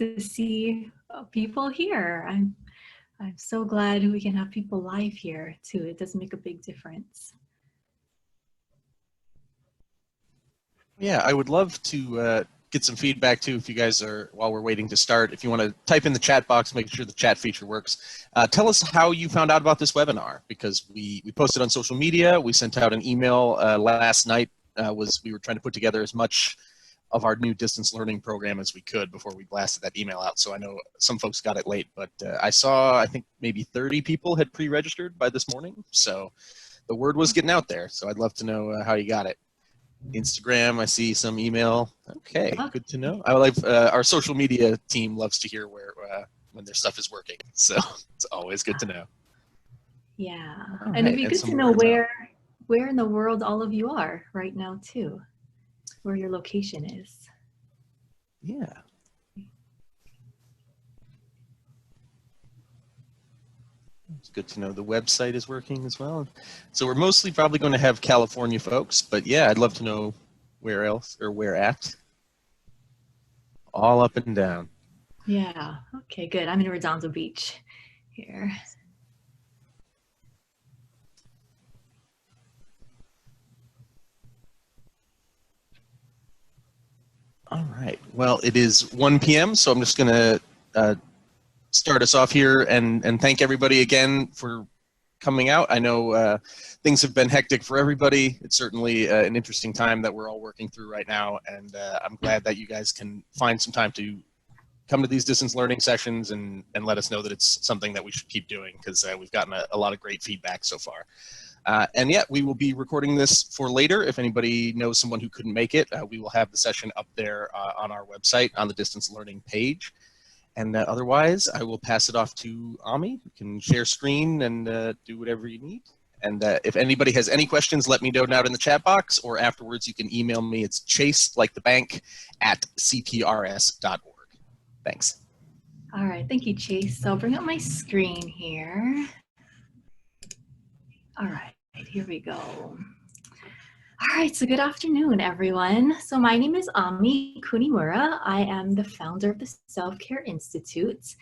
to see people here. I'm so glad we can have people live here too. It does make a big difference. Yeah, I would love to get some feedback too if you guys are, while we're waiting to start, if you want to type in the chat box, make sure the chat feature works. Tell us how you found out about this webinar, because we posted on social media, we sent out an email last night. We were trying to put together as much of our new distance learning program as we could before we blasted that email out. So I know some folks got it late, but I think maybe 30 people had pre-registered by this morning. So the word was getting out there. So I'd love to know how you got it. Instagram, I see some email. Okay, good to know. I like our social media team loves to hear when their stuff is working. So it's always good to know. Yeah, All and right. it'd be good to know where in the world all of you are right now too, where your location is. Yeah. It's good to know the website is working as well. So we're mostly probably going to have California folks, but yeah, I'd love to know where else or where at. All up and down. Yeah, okay, good. I'm in Redondo Beach here. All right, well, it is 1 p.m., so I'm just going to start us off here and thank everybody again for coming out. I know things have been hectic for everybody. It's certainly an interesting time that we're all working through right now, and I'm glad that you guys can find some time to come to these distance learning sessions and let us know that it's something that we should keep doing, because we've gotten a lot of great feedback so far. And yeah, we will be recording this for later. If anybody knows someone who couldn't make it, we will have the session up there on our website on the distance learning page. And otherwise, I will pass it off to Ami, who can share screen and do whatever you need. And if anybody has any questions, let me know down in the chat box, or afterwards you can email me. It's Chase, like the bank, at cprs.org. Thanks. All right, thank you, Chase. So I'll bring up my screen here. All right, here we go. All right, so good afternoon, everyone. So my name is Ami Kunimura. I am the founder of the Self-Care Institute.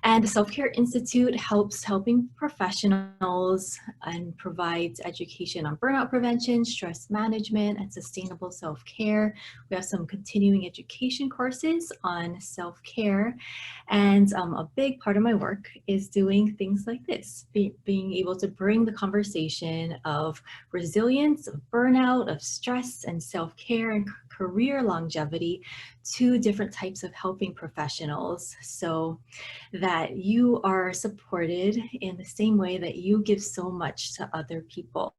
And the Self-Care Institute helping professionals and provides education on burnout prevention, stress management, and sustainable self-care. We have some continuing education courses on self-care. And a big part of my work is doing things like this, being able to bring the conversation of resilience, of burnout, of stress and self-care and career longevity to different types of helping professionals, so that you are supported in the same way that you give so much to other people.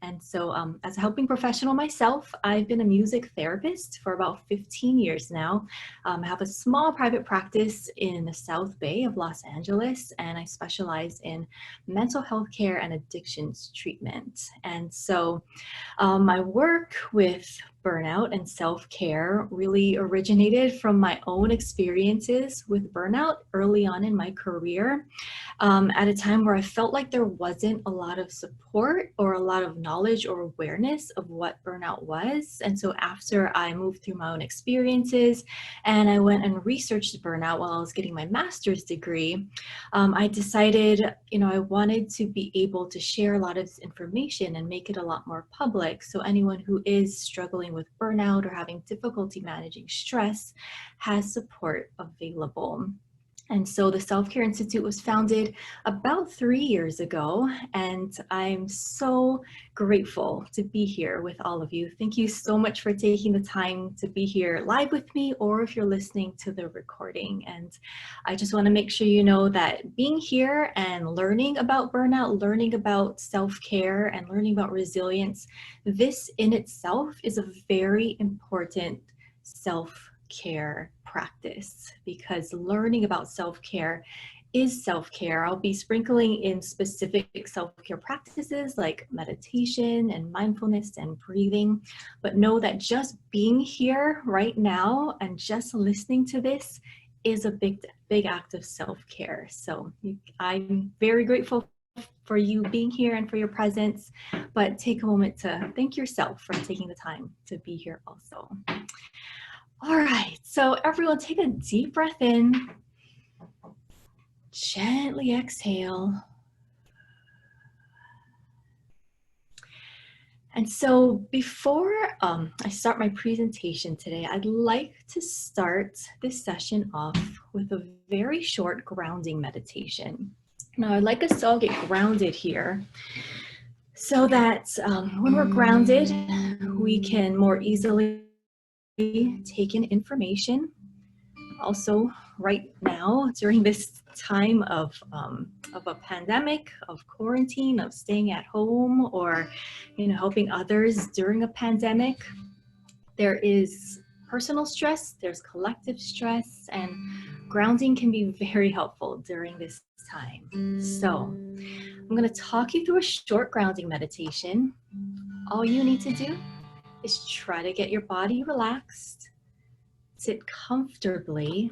And so as a helping professional myself, I've been a music therapist for about 15 years now. I have a small private practice in the South Bay of Los Angeles, and I specialize in mental health care and addictions treatment. And so my work with burnout and self-care really originated from my own experiences with burnout early on in my career, at a time where I felt like there wasn't a lot of support or a lot of knowledge or awareness of what burnout was. And so after I moved through my own experiences and I went and researched burnout while I was getting my master's degree, I decided, I wanted to be able to share a lot of this information and make it a lot more public, so anyone who is struggling with burnout or having difficulty managing stress has support available. And so the Self-Care Institute was founded about 3 years ago, and I'm so grateful to be here with all of you. Thank you so much for taking the time to be here live with me, or if you're listening to the recording. And I just want to make sure you know that being here and learning about burnout, learning about self-care, and learning about resilience, this in itself is a very important self-care practice, because learning about self-care is self-care. I'll be sprinkling in specific self-care practices like meditation and mindfulness and breathing, but know that just being here right now and just listening to this is a big act of self-care. So I'm very grateful for you being here and for your presence, but take a moment to thank yourself for taking the time to be here also. All right, so everyone take a deep breath in, gently exhale. And so before I start my presentation today, I'd like to start this session off with a very short grounding meditation. Now, I'd like us to all get grounded here so that when we're grounded, we can more easily take in information. Also, right now, during this time of a pandemic, of quarantine, of staying at home, or helping others during a pandemic, there is personal stress, there's collective stress, and grounding can be very helpful during this time. So I'm going to talk you through a short grounding meditation. All you need to do is try to get your body relaxed, sit comfortably,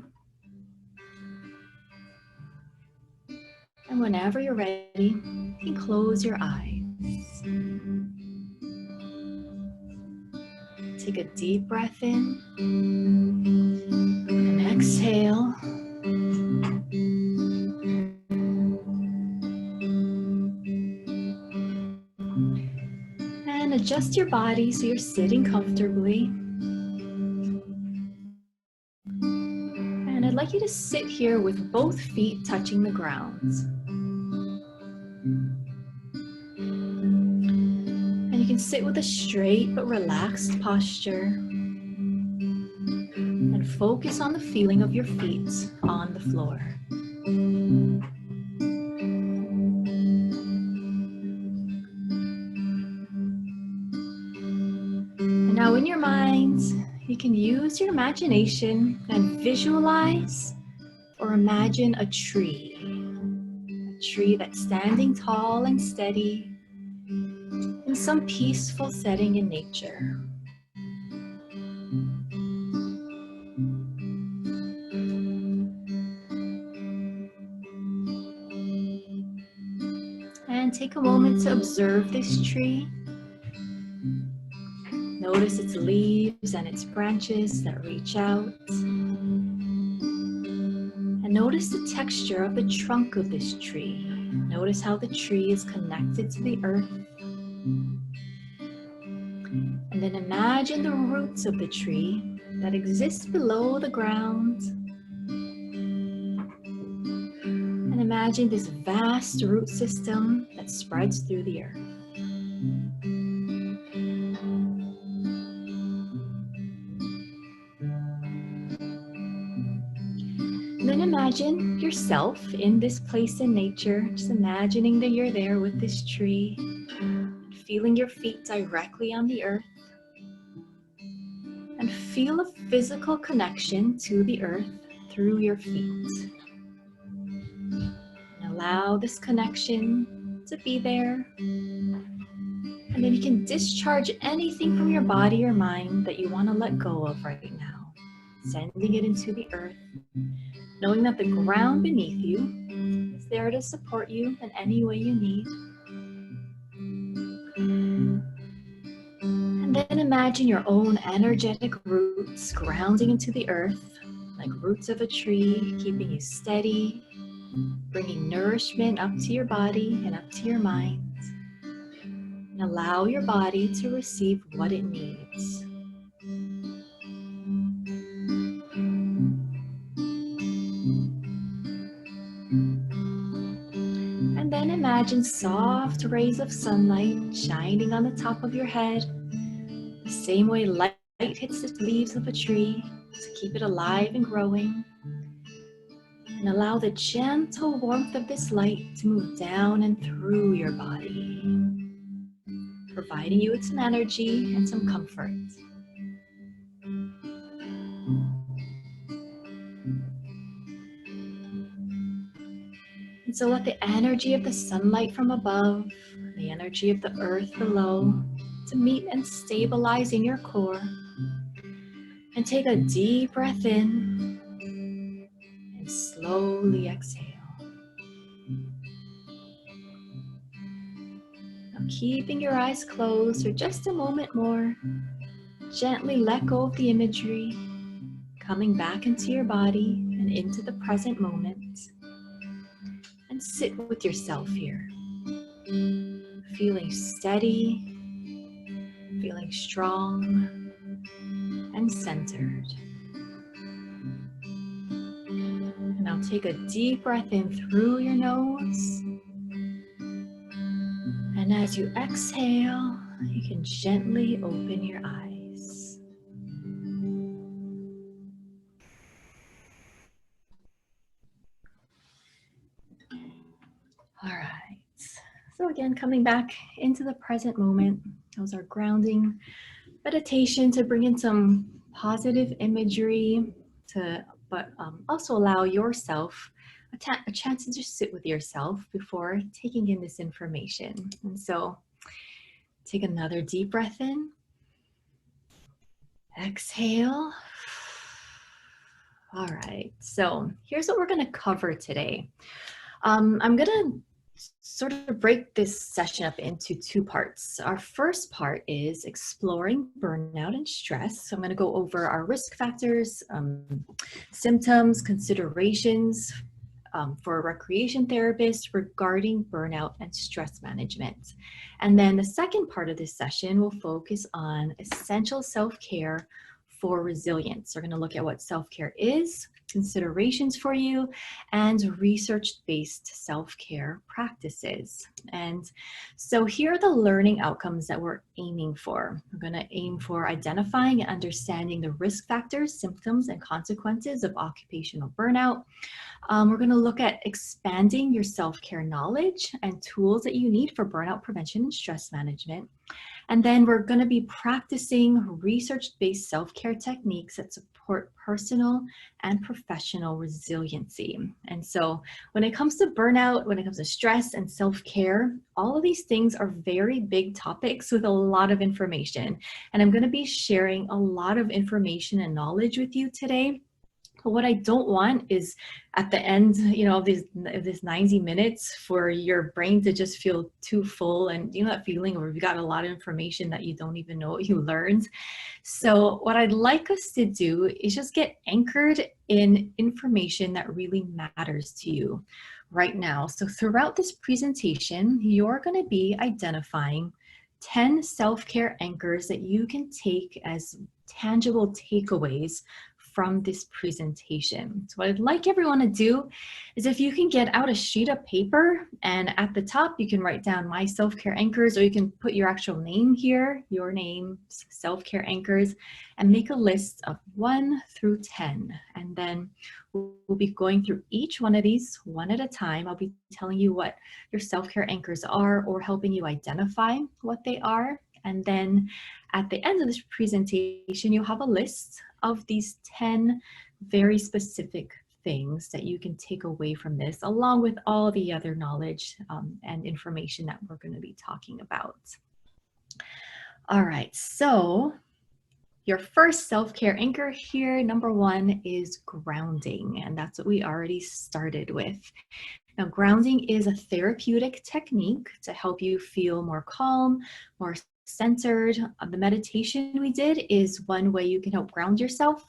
and whenever you're ready, you can close your eyes. Take a deep breath in and exhale. And adjust your body so you're sitting comfortably. And I'd like you to sit here with both feet touching the ground. And you can sit with a straight but relaxed posture and focus on the feeling of your feet on the floor. And now in your mind, you can use your imagination and visualize or imagine a tree that's standing tall and steady in some peaceful setting in nature. And take a moment to observe this tree. Notice its leaves and its branches that reach out. And notice the texture of the trunk of this tree. Notice how the tree is connected to the earth. And then imagine the roots of the tree that exist below the ground. And imagine this vast root system that spreads through the earth. And then imagine yourself in this place in nature, just imagining that you're there with this tree, feeling your feet directly on the earth, and feel a physical connection to the earth through your feet. And allow this connection to be there. And then you can discharge anything from your body or mind that you want to let go of right now, sending it into the earth, knowing that the ground beneath you is there to support you in any way you need. And then imagine your own energetic roots grounding into the earth, like roots of a tree, keeping you steady, bringing nourishment up to your body and up to your mind. And allow your body to receive what it needs. And then imagine soft rays of sunlight shining on the top of your head, the same way light hits the leaves of a tree to keep it alive and growing. And allow the gentle warmth of this light to move down and through your body, providing you with some energy and some comfort. And so let the energy of the sunlight from above, the energy of the earth below, to meet and stabilize in your core. And take a deep breath in and slowly exhale. Now keeping your eyes closed for just a moment more, gently let go of the imagery coming back into your body and into the present moment. And sit with yourself here, feeling steady, feeling strong and centered. And now take a deep breath in through your nose. And as you exhale, you can gently open your eyes. All right. So again, coming back into the present moment. Those are grounding meditation to bring in some positive imagery but also allow yourself a chance to just sit with yourself before taking in this information. And so take another deep breath in. Exhale. All right, so here's what we're going to cover today. I'm going to sort of break this session up into two parts. Our first part is exploring burnout and stress. So I'm going to go over our risk factors, symptoms, considerations for a recreation therapist regarding burnout and stress management. And then the second part of this session will focus on essential self-care for resilience. We're going to look at what self-care is, considerations for you, and research-based self-care practices. And so here are the learning outcomes that we're aiming for. We're going to aim for identifying and understanding the risk factors, symptoms, and consequences of occupational burnout. We're going to look at expanding your self-care knowledge and tools that you need for burnout prevention and stress management. And then we're going to be practicing research-based self-care techniques that support personal and professional resiliency. And so when it comes to burnout, when it comes to stress and self-care, all of these things are very big topics with a lot of information. And I'm going to be sharing a lot of information and knowledge with you today. But what I don't want is at the end, of this 90 minutes for your brain to just feel too full and that feeling where you've got a lot of information that you don't even know what you learned. So what I'd like us to do is just get anchored in information that really matters to you right now. So throughout this presentation, you're going to be identifying 10 self-care anchors that you can take as tangible takeaways from this presentation. So what I'd like everyone to do is if you can get out a sheet of paper and at the top you can write down my self-care anchors, or you can put your actual name here, your name, self-care anchors, and make a list of 1 through 10. And then we'll be going through each one of these one at a time. I'll be telling you what your self-care anchors are or helping you identify what they are. And then at the end of this presentation, you'll have a list of these 10 very specific things that you can take away from this, along with all the other knowledge and information that we're going to be talking about. All right, so your first self-care anchor here, number 1, is grounding, and that's what we already started with. Now, grounding is a therapeutic technique to help you feel more calm, more centered. The meditation we did is one way you can help ground yourself.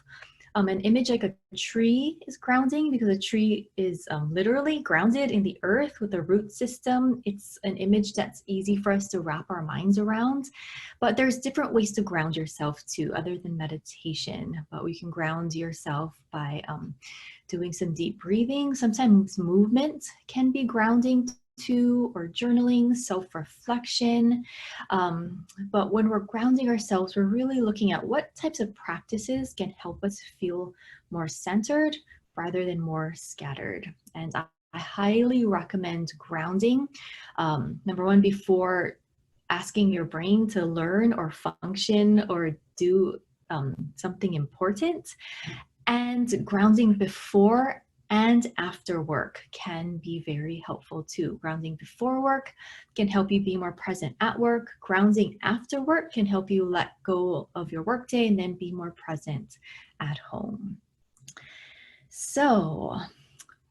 An image like a tree is grounding because a tree is literally grounded in the earth with a root system. It's an image that's easy for us to wrap our minds around, but there's different ways to ground yourself too, other than meditation. But we can ground yourself by doing some deep breathing. Sometimes movement can be grounding too, or journaling, self-reflection. But when we're grounding ourselves, we're really looking at what types of practices can help us feel more centered rather than more scattered. And I highly recommend grounding. Number 1, before asking your brain to learn or function or do something important. And grounding before and after work can be very helpful too. Grounding before work can help you be more present at work. Grounding after work can help you let go of your workday and then be more present at home. So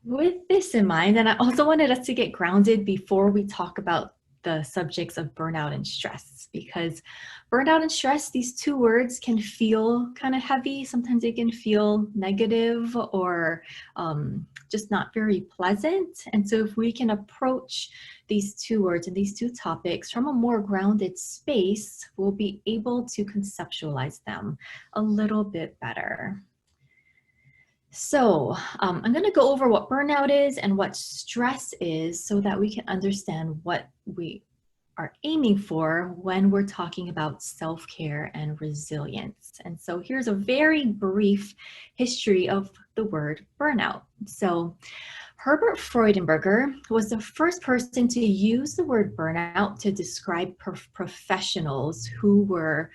with this in mind, and I also wanted us to get grounded before we talk about the subjects of burnout and stress, because burnout and stress, these two words can feel kind of heavy. Sometimes they can feel negative or just not very pleasant. And so if we can approach these two words and these two topics from a more grounded space, we'll be able to conceptualize them a little bit better. So I'm going to go over what burnout is and what stress is so that we can understand what we are aiming for when we're talking about self-care and resilience. And so here's a very brief history of the word burnout. So Herbert Freudenberger was the first person to use the word burnout to describe professionals who were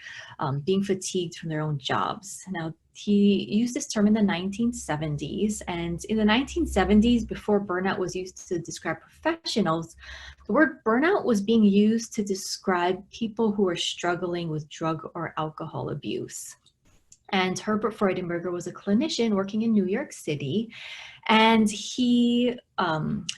being fatigued from their own jobs. Now, he used this term in the 1970s, and in the 1970s, before burnout was used to describe professionals, the word burnout was being used to describe people who were struggling with drug or alcohol abuse. And Herbert Freudenberger was a clinician working in New York City, and he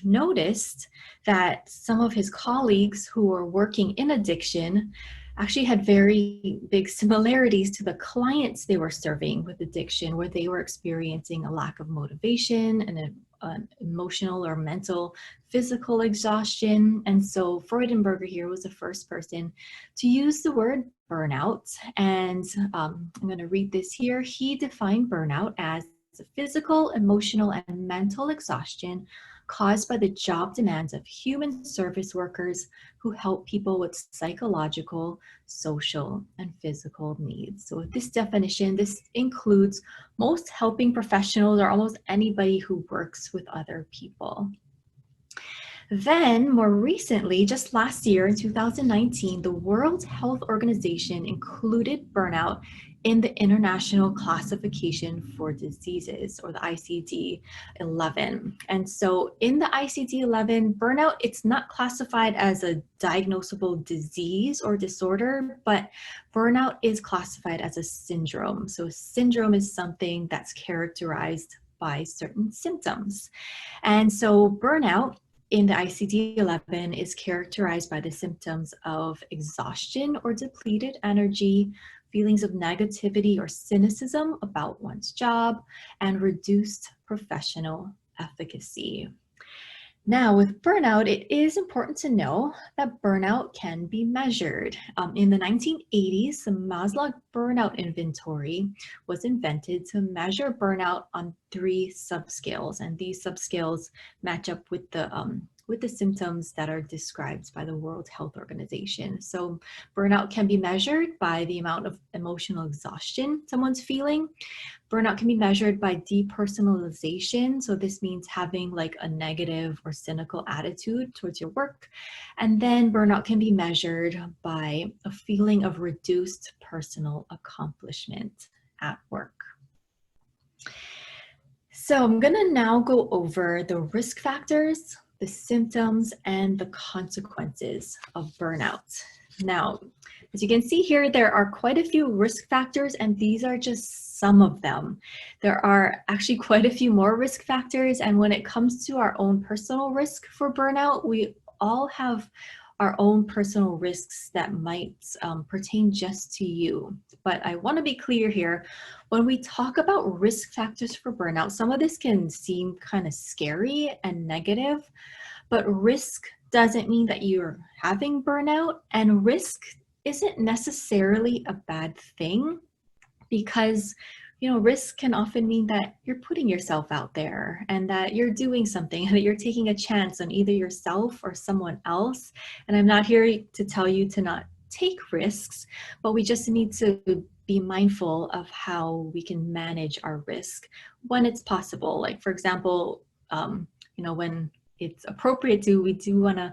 noticed that some of his colleagues who were working in addiction actually had very big similarities to the clients they were serving with addiction, where they were experiencing a lack of motivation and an emotional or mental, physical exhaustion. And so Freudenberger here was the first person to use the word burnout. And I'm going to read this here. He defined burnout as physical, emotional, and mental exhaustion caused by the job demands of human service workers who help people with psychological, social, and physical needs. So with this definition, this includes most helping professionals or almost anybody who works with other people. Then, more recently, just last year in 2019, the World Health Organization included burnout in the International Classification for Diseases, or the ICD-11. And so in the ICD-11, burnout, it's not classified as a diagnosable disease or disorder, but burnout is classified as a syndrome. So a syndrome is something that's characterized by certain symptoms. And so burnout in the ICD-11 is characterized by the symptoms of exhaustion or depleted energy, feelings of negativity or cynicism about one's job, and reduced professional efficacy. Now, with burnout, it is important to know that burnout can be measured. In the 1980s, the Maslow burnout inventory was invented to measure burnout on 3 subscales, and these subscales match up with the symptoms that are described by the World Health Organization. So burnout can be measured by the amount of emotional exhaustion someone's feeling. Burnout can be measured by depersonalization. So this means having like a negative or cynical attitude towards your work. And then burnout can be measured by a feeling of reduced personal accomplishment at work. So I'm gonna now go over the risk factors, the symptoms, and the consequences of burnout. Now, as you can see here, there are quite a few risk factors, and these are just some of them. There are actually quite a few more risk factors, and when it comes to our own personal risk for burnout, we all have our own personal risks that might pertain just to you. But I want to be clear here, when we talk about risk factors for burnout, some of this can seem kind of scary and negative, but risk doesn't mean that you're having burnout, and risk isn't necessarily a bad thing, because risk can often mean that you're putting yourself out there and that you're doing something, that you're taking a chance on either yourself or someone else. And I'm not here to tell you to not take risks, but we just need to be mindful of how we can manage our risk when it's possible. Like, for example, when it's appropriate to, we do want to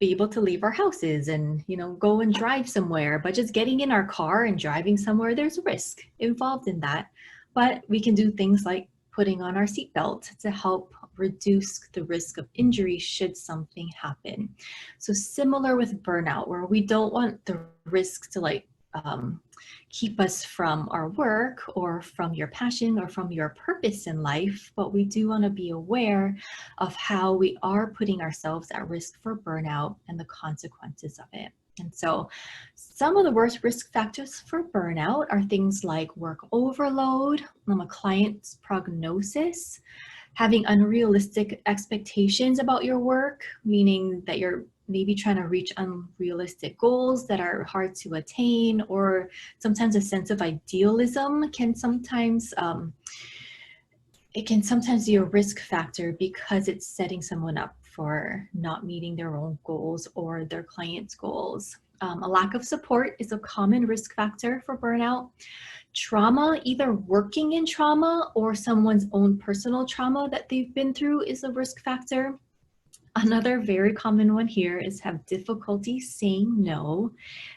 be able to leave our houses and, go and drive somewhere, but just getting in our car and driving somewhere, there's risk involved in that. But we can do things like putting on our seatbelt to help reduce the risk of injury should something happen. So similar with burnout, where we don't want the risk to keep us from our work or from your passion or from your purpose in life, but we do want to be aware of how we are putting ourselves at risk for burnout and the consequences of it. And so some of the worst risk factors for burnout are things like work overload, a client's prognosis, having unrealistic expectations about your work, meaning that you're maybe trying to reach unrealistic goals that are hard to attain, or sometimes a sense of idealism can sometimes be a risk factor because it's setting someone up for not meeting their own goals or their client's goals. A lack of support is a common risk factor for burnout. Trauma, either working in trauma or someone's own personal trauma that they've been through, is a risk factor. Another very common one here is have difficulty saying no.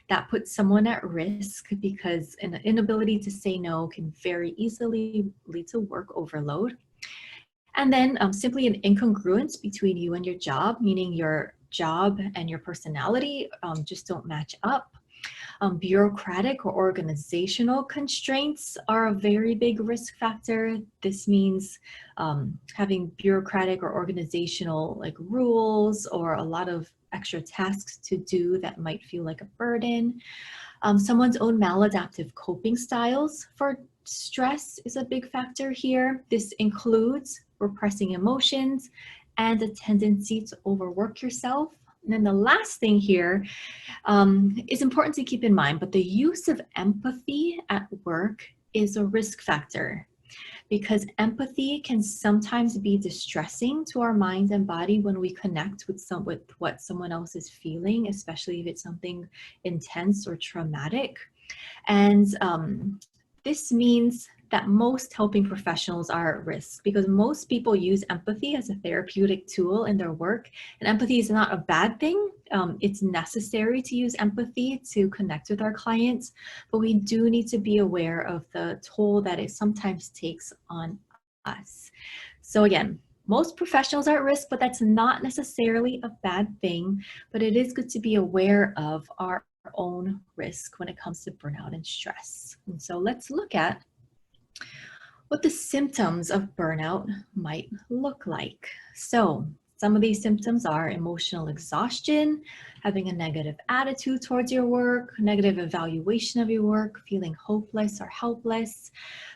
That puts someone at risk because an inability to say no can very easily lead to work overload. And then simply an incongruence between you and your job, meaning your job and your personality just don't match up. Bureaucratic or organizational constraints are a very big risk factor. This means having bureaucratic or organizational like rules or a lot of extra tasks to do that might feel like a burden. Someone's own maladaptive coping styles for stress is a big factor here. This includes repressing emotions and a tendency to overwork yourself. And then the last thing here is important to keep in mind, but the use of empathy at work is a risk factor because empathy can sometimes be distressing to our mind and body when we connect with what someone else is feeling, especially if it's something intense or traumatic. And this means that most helping professionals are at risk because most people use empathy as a therapeutic tool in their work. And empathy is not a bad thing. It's necessary to use empathy to connect with our clients, but we do need to be aware of the toll that it sometimes takes on us. So again, most professionals are at risk, but that's not necessarily a bad thing, but it is good to be aware of our own risk when it comes to burnout and stress. And so let's look at what the symptoms of burnout might look like. So some of these symptoms are emotional exhaustion, having a negative attitude towards your work, negative evaluation of your work, feeling hopeless or helpless,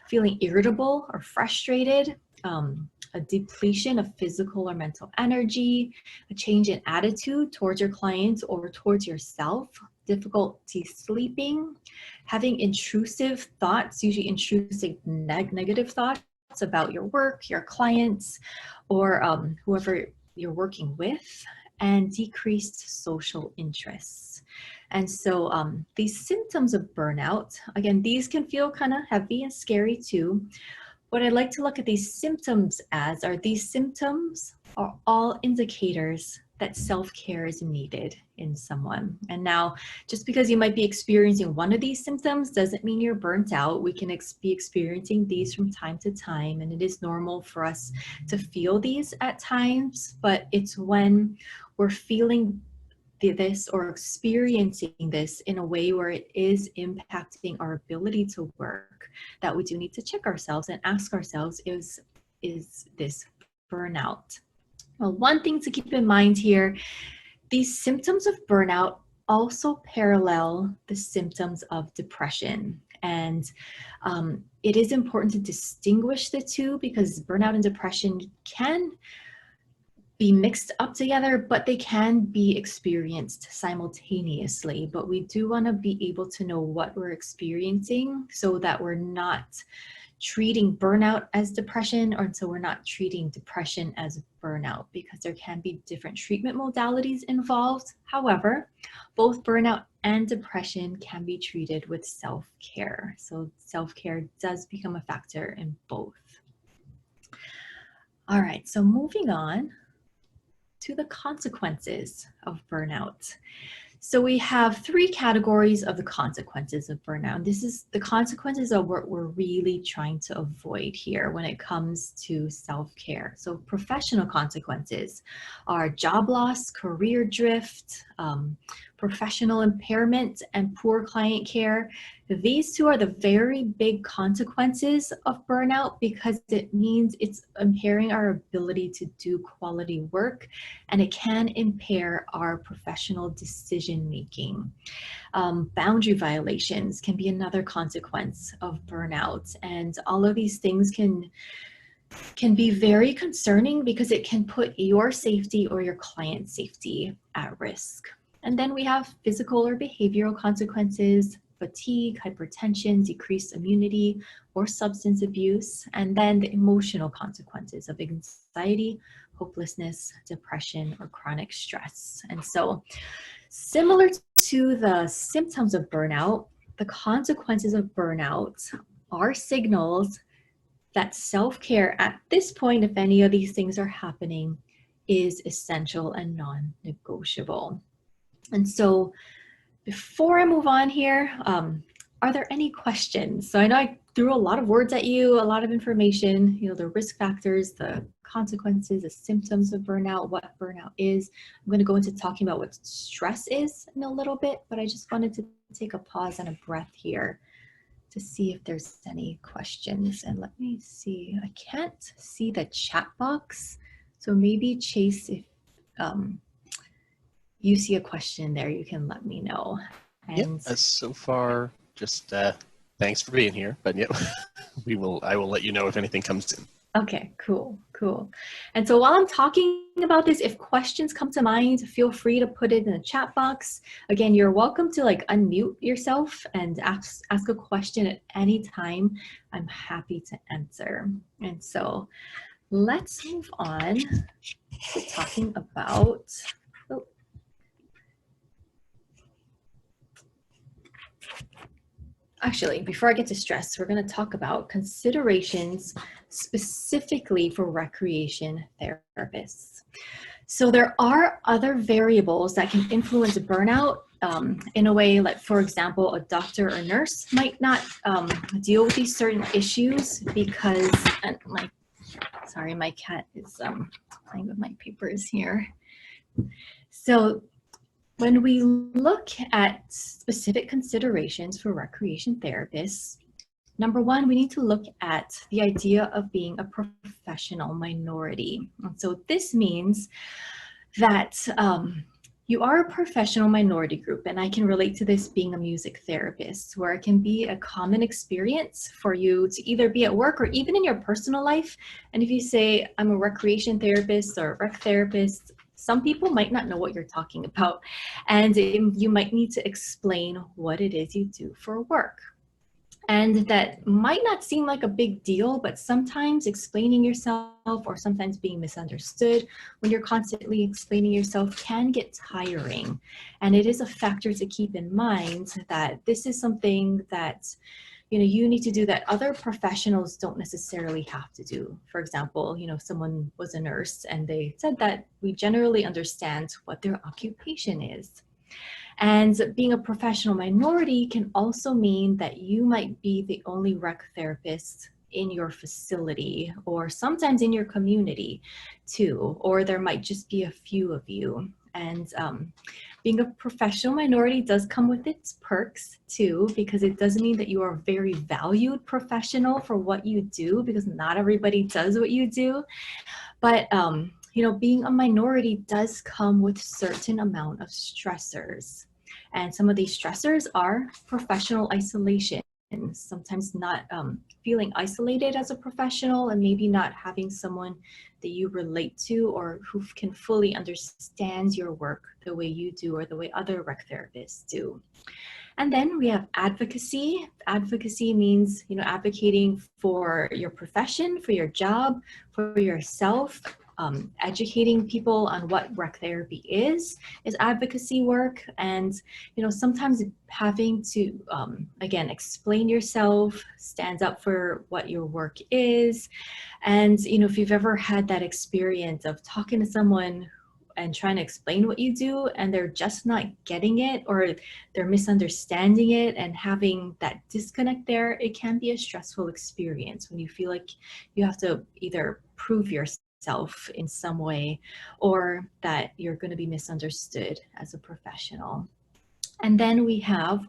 feeling irritable or frustrated, a depletion of physical or mental energy, a change in attitude towards your clients or towards yourself, difficulty sleeping, having intrusive thoughts, usually intrusive negative thoughts about your work, your clients, or whoever you're working with, and decreased social interests. And so these symptoms of burnout, again, these can feel kind of heavy and scary too. What I'd like to look at these symptoms as are these symptoms are all indicators that self-care is needed in someone. And now, just because you might be experiencing one of these symptoms doesn't mean you're burnt out. We can be experiencing these from time to time, and it is normal for us to feel these at times, but it's when we're feeling this or experiencing this in a way where it is impacting our ability to work that we do need to check ourselves and ask ourselves, is this burnout? Well, one thing to keep in mind here, these symptoms of burnout also parallel the symptoms of depression. And it is important to distinguish the two because burnout and depression can be mixed up together, but they can be experienced simultaneously. But we do want to be able to know what we're experiencing so that we're not treating burnout as depression, or so we're not treating depression as burnout, because there can be different treatment modalities involved. However, both burnout and depression can be treated with self-care. So self-care does become a factor in both. All right, so moving on to the consequences of burnout. So we have three categories of the consequences of burnout. This is the consequences of what we're really trying to avoid here when it comes to self-care. So professional consequences are job loss, career drift, professional impairment and poor client care. These two are the very big consequences of burnout because it means it's impairing our ability to do quality work, and it can impair our professional decision making. Boundary violations can be another consequence of burnout, and all of these things can be very concerning because it can put your safety or your client's safety at risk. And then we have physical or behavioral consequences, fatigue, hypertension, decreased immunity, or substance abuse, and then the emotional consequences of anxiety, hopelessness, depression, or chronic stress. And so, similar to the symptoms of burnout, the consequences of burnout are signals that self-care at this point, if any of these things are happening, is essential and non-negotiable. And so before I move on here, are there any questions? So I know I threw a lot of words at you, a lot of information, the risk factors, the consequences, the symptoms of burnout, what burnout is. I'm going to go into talking about what stress is in a little bit, but I just wanted to take a pause and a breath here to see if there's any questions. And let me see, I can't see the chat box. So maybe Chase, if you see a question there, you can let me know. And so far, just thanks for being here. But yep, I will let you know if anything comes in. Okay, cool. And so while I'm talking about this, if questions come to mind, feel free to put it in the chat box. Again, you're welcome to unmute yourself and ask a question at any time. I'm happy to answer. And so let's move on to talking about, actually, before I get to stress, we're going to talk about considerations specifically for recreation therapists. So there are other variables that can influence burnout in a way, like, for example, a doctor or nurse might not deal with these certain issues because, sorry, my cat is playing with my papers here. So when we look at specific considerations for recreation therapists, number one, we need to look at the idea of being a professional minority. And so this means that you are a professional minority group, and I can relate to this being a music therapist, where it can be a common experience for you to either be at work or even in your personal life. And if you say, I'm a recreation therapist or a rec therapist, some people might not know what you're talking about, and you might need to explain what it is you do for work. And that might not seem like a big deal, but sometimes explaining yourself or sometimes being misunderstood when you're constantly explaining yourself can get tiring. And it is a factor to keep in mind that this is something that you need to do that other professionals don't necessarily have to do. For example, someone was a nurse and they said that we generally understand what their occupation is. And being a professional minority can also mean that you might be the only rec therapist in your facility or sometimes in your community too, or there might just be a few of you. And being a professional minority does come with its perks too, because it does mean that you are a very valued professional for what you do, because not everybody does what you do. But being a minority does come with certain amount of stressors. And some of these stressors are professional isolation, sometimes not feeling isolated as a professional and maybe not having someone that you relate to or who can fully understand your work the way you do or the way other rec therapists do. And then we have advocacy. Advocacy means, advocating for your profession, for your job, for yourself. Educating people on what rec therapy is advocacy work. And, sometimes having to, again, explain yourself, stand up for what your work is. And, if you've ever had that experience of talking to someone and trying to explain what you do and they're just not getting it or they're misunderstanding it and having that disconnect there, it can be a stressful experience when you feel like you have to either prove yourself in some way or that you're going to be misunderstood as a professional. And then we have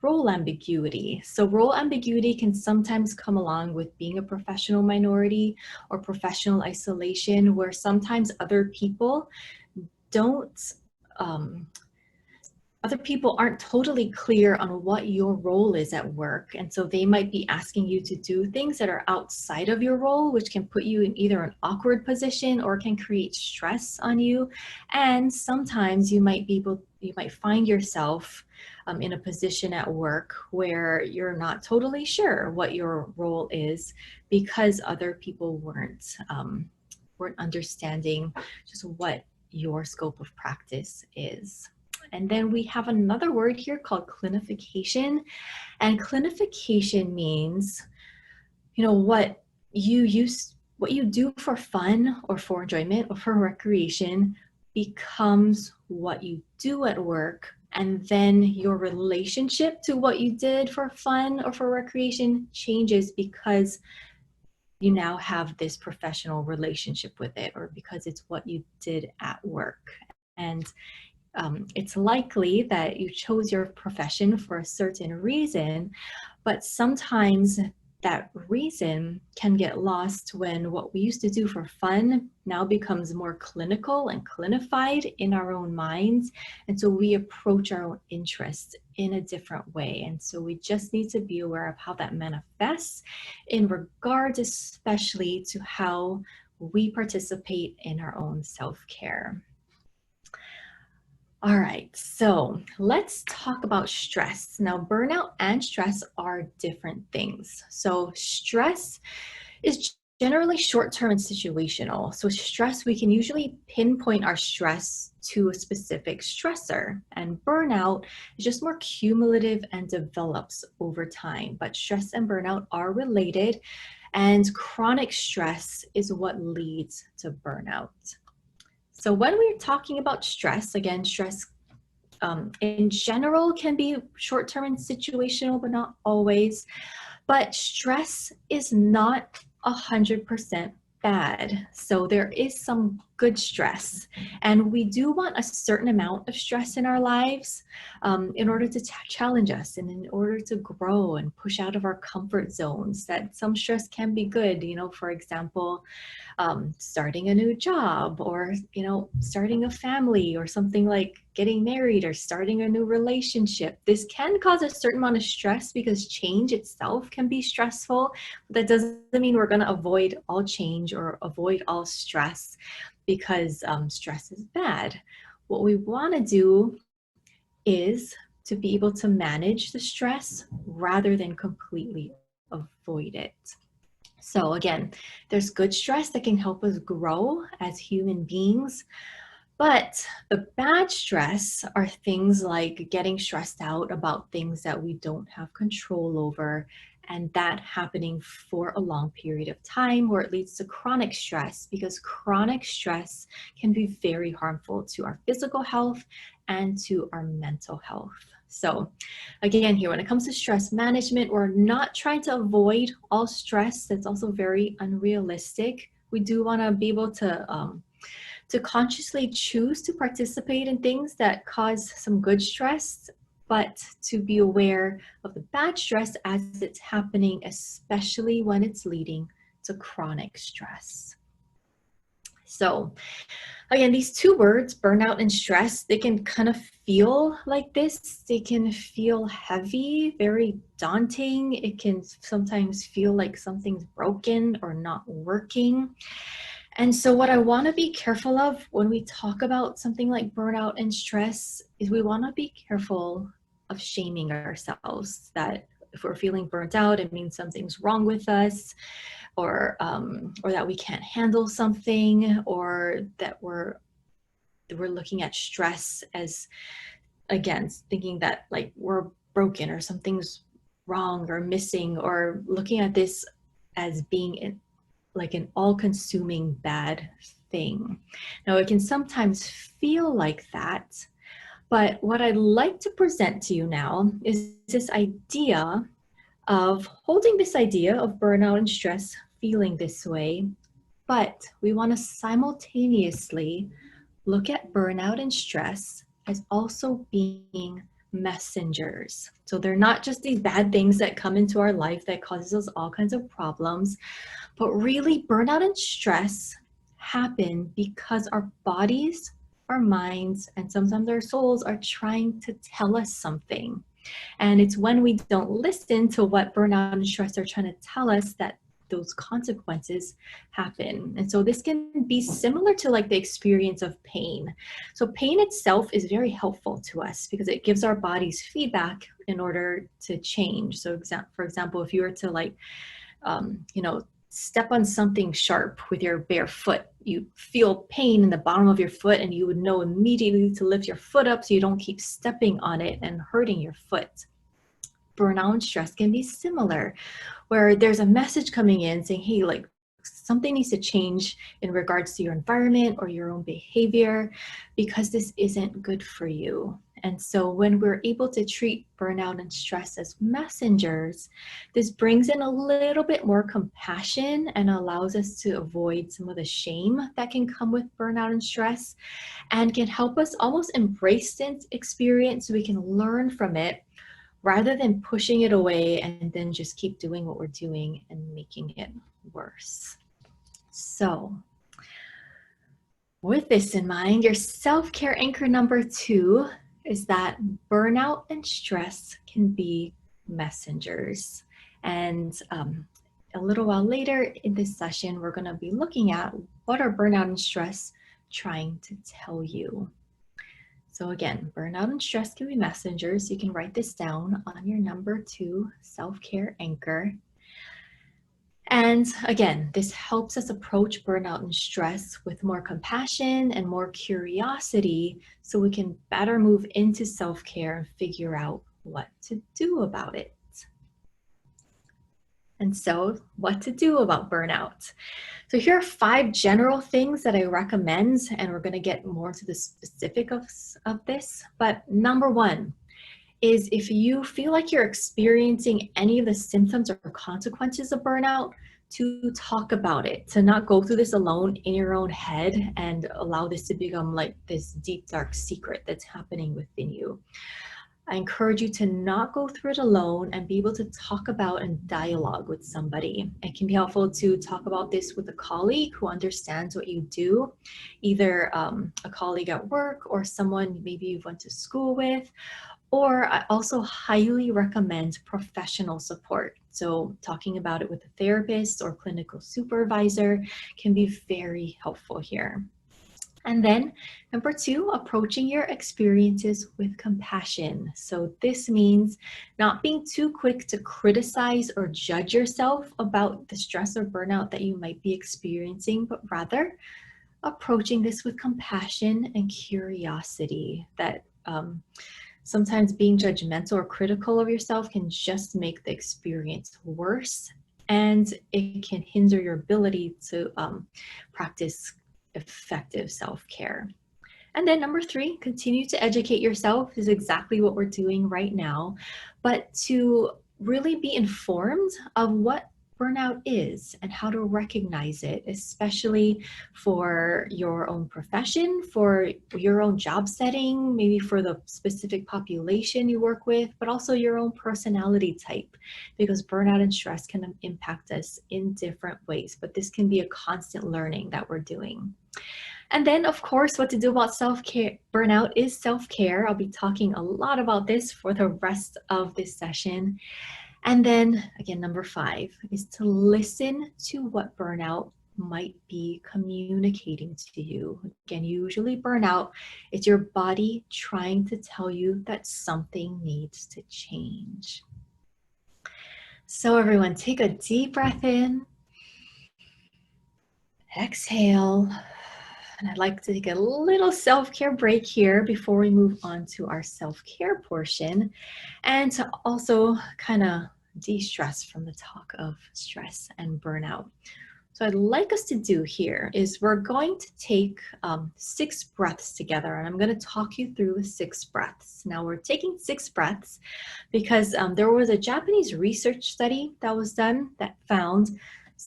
role ambiguity. So role ambiguity can sometimes come along with being a professional minority or professional isolation, where sometimes don't um, other people aren't totally clear on what your role is at work. And so they might be asking you to do things that are outside of your role, which can put you in either an awkward position or can create stress on you. And sometimes you might find yourself in a position at work where you're not totally sure what your role is because other people weren't understanding just what your scope of practice is. And then we have another word here called clinification. And clinification means, what you do for fun or for enjoyment or for recreation becomes what you do at work. And then your relationship to what you did for fun or for recreation changes because you now have this professional relationship with it, or because it's what you did at work. And it's likely that you chose your profession for a certain reason, but sometimes that reason can get lost when what we used to do for fun now becomes more clinical and clinified in our own minds. And so we approach our own interests in a different way. And so we just need to be aware of how that manifests in regards especially to how we participate in our own self-care. All right, so let's talk about stress. Now, burnout and stress are different things. So stress is generally short-term and situational. So stress, we can usually pinpoint our stress to a specific stressor, and burnout is just more cumulative and develops over time. But stress and burnout are related, and chronic stress is what leads to burnout. So when we're talking about stress, again, stress in general can be short-term and situational, but not always. But stress is not 100% bad. So there is some good stress, and we do want a certain amount of stress in our lives in order to challenge us and in order to grow and push out of our comfort zones. That some stress can be good, for example, starting a new job, or starting a family, or something like getting married or starting a new relationship. This can cause a certain amount of stress because change itself can be stressful. But that doesn't mean we're going to avoid all change or avoid all stress because stress is bad. What we want to do is to be able to manage the stress rather than completely avoid it. So again, there's good stress that can help us grow as human beings, but the bad stress are things like getting stressed out about things that we don't have control over, and that happening for a long period of time, where it leads to chronic stress, because chronic stress can be very harmful to our physical health and to our mental health. So again, here, when it comes to stress management, we're not trying to avoid all stress. That's also very unrealistic. We do want to be able to consciously choose to participate in things that cause some good stress, but to be aware of the bad stress as it's happening, especially when it's leading to chronic stress. So again, these two words, burnout and stress, they can kind of feel like this. They can feel heavy, very daunting. It can sometimes feel like something's broken or not working. And so what I want to be careful of when we talk about something like burnout and stress is we want to be careful of shaming ourselves, that if we're feeling burnt out, it means something's wrong with us, or that we can't handle something, or that we're looking at stress as, again, thinking that like we're broken or something's wrong or missing, or looking at this as being like an all-consuming bad thing. Now, it can sometimes feel like that, but what I'd like to present to you now is this idea of holding this idea of burnout and stress feeling this way, but we want to simultaneously look at burnout and stress as also being messengers. So they're not just these bad things that come into our life that causes us all kinds of problems, but really burnout and stress happen because our bodies, our minds, and sometimes our souls are trying to tell us something. And it's when we don't listen to what burnout and stress are trying to tell us that those consequences happen. And so this can be similar to like the experience of pain. So pain itself is very helpful to us because it gives our bodies feedback in order to change. So for example, if you were to like, step on something sharp with your bare foot, you feel pain in the bottom of your foot and you would know immediately to lift your foot up so you don't keep stepping on it and hurting your foot. Burnout and stress can be similar, where there's a message coming in saying, hey, like something needs to change in regards to your environment or your own behavior because this isn't good for you. And so when we're able to treat burnout and stress as messengers, this brings in a little bit more compassion and allows us to avoid some of the shame that can come with burnout and stress and can help us almost embrace this experience so we can learn from it rather than pushing it away and then just keep doing what we're doing and making it worse. So with this in mind, your self-care anchor number 2 is that burnout and stress can be messengers. And a little while later in this session, we're going to be looking at what are burnout and stress trying to tell you. So again, burnout and stress can be messengers. You can write this down on your number 2 self-care anchor. And again, this helps us approach burnout and stress with more compassion and more curiosity so we can better move into self-care and figure out what to do about it. And so what to do about burnout. So here are 5 general things that I recommend, and we're going to get more to the specifics of this. But number 1 is if you feel like you're experiencing any of the symptoms or consequences of burnout, to talk about it, to not go through this alone in your own head and allow this to become like this deep, dark secret that's happening within you. I encourage you to not go through it alone and be able to talk about and dialogue with somebody. It can be helpful to talk about this with a colleague who understands what you do, either a colleague at work or someone maybe you went to school with, or I also highly recommend professional support. So talking about it with a therapist or clinical supervisor can be very helpful here. And then number 2, approaching your experiences with compassion. So this means not being too quick to criticize or judge yourself about the stress or burnout that you might be experiencing, but rather approaching this with compassion and curiosity. That sometimes being judgmental or critical of yourself can just make the experience worse, and it can hinder your ability to practice effective self-care. And then number 3, continue to educate yourself is exactly what we're doing right now, but to really be informed of what burnout is and how to recognize it, especially for your own profession, for your own job setting, maybe for the specific population you work with, but also your own personality type, because burnout and stress can impact us in different ways, but this can be a constant learning that we're doing. And then, of course, what to do about self-care. Burnout is self-care. I'll be talking a lot about this for the rest of this session. And then, again, number 5 is to listen to what burnout might be communicating to you. Again, usually burnout is your body trying to tell you that something needs to change. So everyone, take a deep breath in. Exhale. And I'd like to take a little self-care break here before we move on to our self-care portion, and to also kind of de-stress from the talk of stress and burnout. So I'd like us to do here is we're going to take 6 breaths together, and I'm going to talk you through the 6 breaths. Now we're taking 6 breaths because there was a Japanese research study that was done that found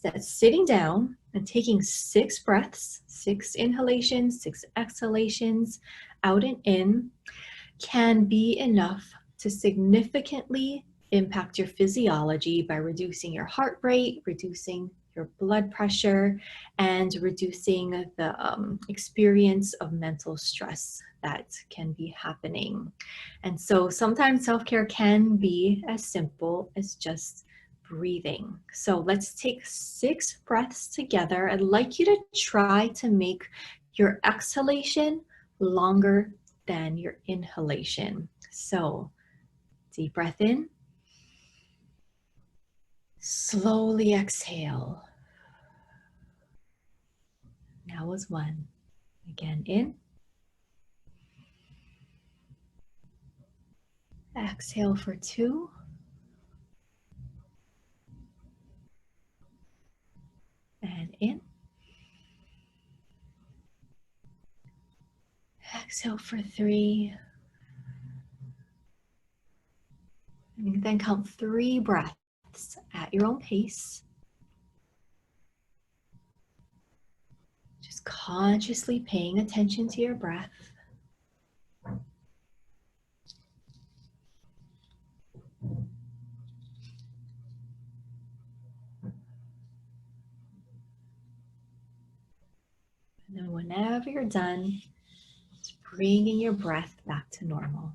that sitting down and taking 6 breaths, 6 inhalations, 6 exhalations, out and in, can be enough to significantly impact your physiology by reducing your heart rate, reducing your blood pressure, and reducing the experience of mental stress that can be happening. And so sometimes self-care can be as simple as just breathing. So let's take 6 breaths together. I'd like you to try to make your exhalation longer than your inhalation. So deep breath in, slowly exhale. That was 1. Again, in. Exhale for 2. And in. Exhale for 3. And then count 3 breaths at your own pace. Just consciously paying attention to your breath. And then whenever you're done, just bringing your breath back to normal.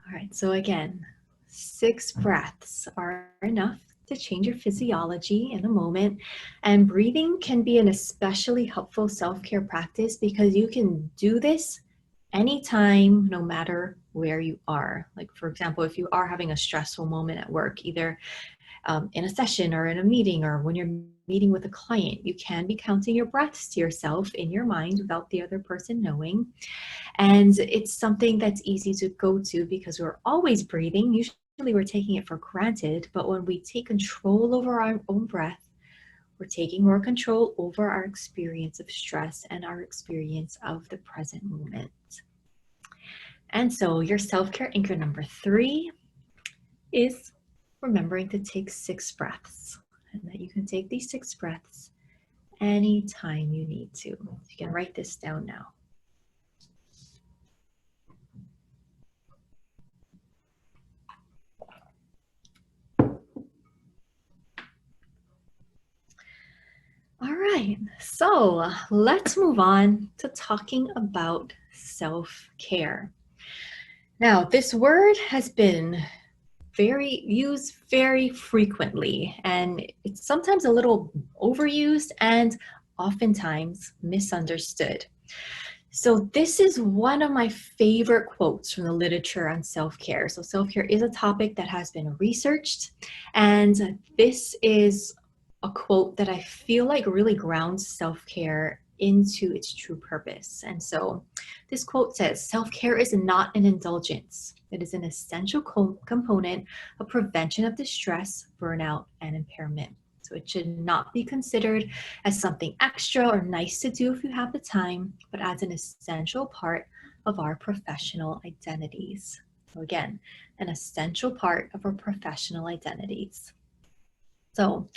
All right, so again, 6 breaths are enough to change your physiology in a moment. And breathing can be an especially helpful self-care practice because you can do this anytime, no matter where you are. Like, for example, if you are having a stressful moment at work, either in a session or in a meeting or when you're meeting with a client, you can be counting your breaths to yourself in your mind without the other person knowing. And it's something that's easy to go to because we're always breathing. Usually we're taking it for granted, but when we take control over our own breath, we're taking more control over our experience of stress and our experience of the present moment. And so your self-care anchor number 3 is remembering to take 6 breaths, and that you can take these 6 breaths anytime you need to. You can write this down now. All right, so let's move on to talking about self-care. Now, this word has been used very frequently, and it's sometimes a little overused and oftentimes misunderstood. So this is one of my favorite quotes from the literature on self-care. So self-care is a topic that has been researched, and this is a quote that I feel like really grounds self-care into its true purpose. And so this quote says, "Self-care is not an indulgence. It is an essential component of prevention of distress, burnout, and impairment." So it should not be considered as something extra or nice to do if you have the time, but as an essential part of our professional identities. So again, an essential part of our professional identities. So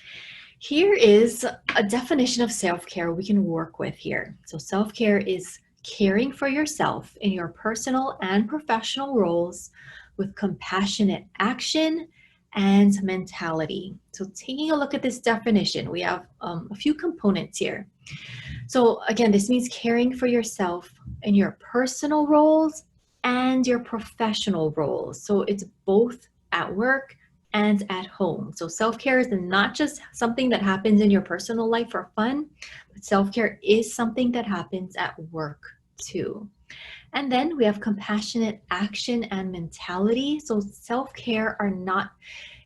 here is a definition of self-care we can work with here. So self-care is caring for yourself in your personal and professional roles with compassionate action and mentality. So taking a look at this definition, we have a few components here. So again, this means caring for yourself in your personal roles and your professional roles. So it's both at work and at home. So self-care is not just something that happens in your personal life for fun, but self-care is something that happens at work too. And then we have compassionate action and mentality. So self-care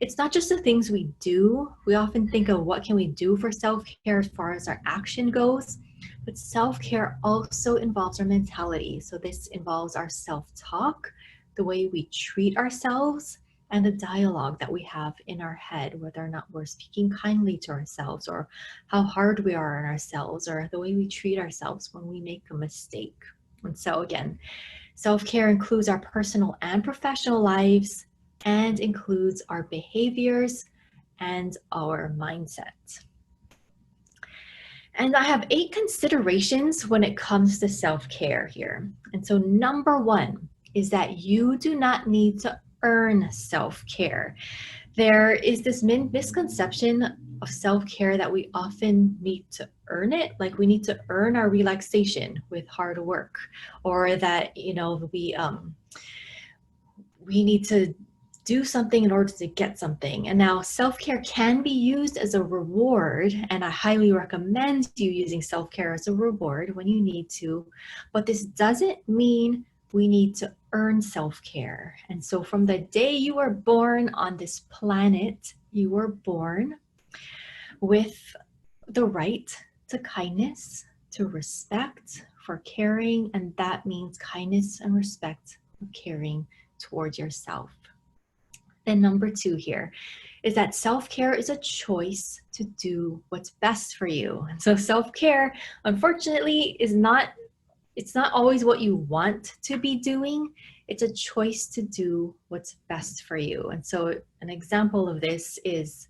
it's not just the things we do. We often think of what can we do for self-care as far as our action goes, but self-care also involves our mentality. So this involves our self-talk, the way we treat ourselves, and the dialogue that we have in our head, whether or not we're speaking kindly to ourselves or how hard we are on ourselves or the way we treat ourselves when we make a mistake. And so again, self-care includes our personal and professional lives and includes our behaviors and our mindset. And I have 8 considerations when it comes to self-care here. And so number 1 is that you do not need to earn self-care. There is this misconception of self-care that we often need to earn it, like we need to earn our relaxation with hard work, or that, we need to do something in order to get something. And now self-care can be used as a reward, and I highly recommend you using self-care as a reward when you need to, but this doesn't mean we need to earn self-care. And so from the day you were born on this planet, you were born with the right to kindness, to respect, for caring, and that means kindness and respect for caring towards yourself. Then number 2 here is that self-care is a choice to do what's best for you. And so self-care, unfortunately, it's not always what you want to be doing. It's a choice to do what's best for you. And so an example of this is,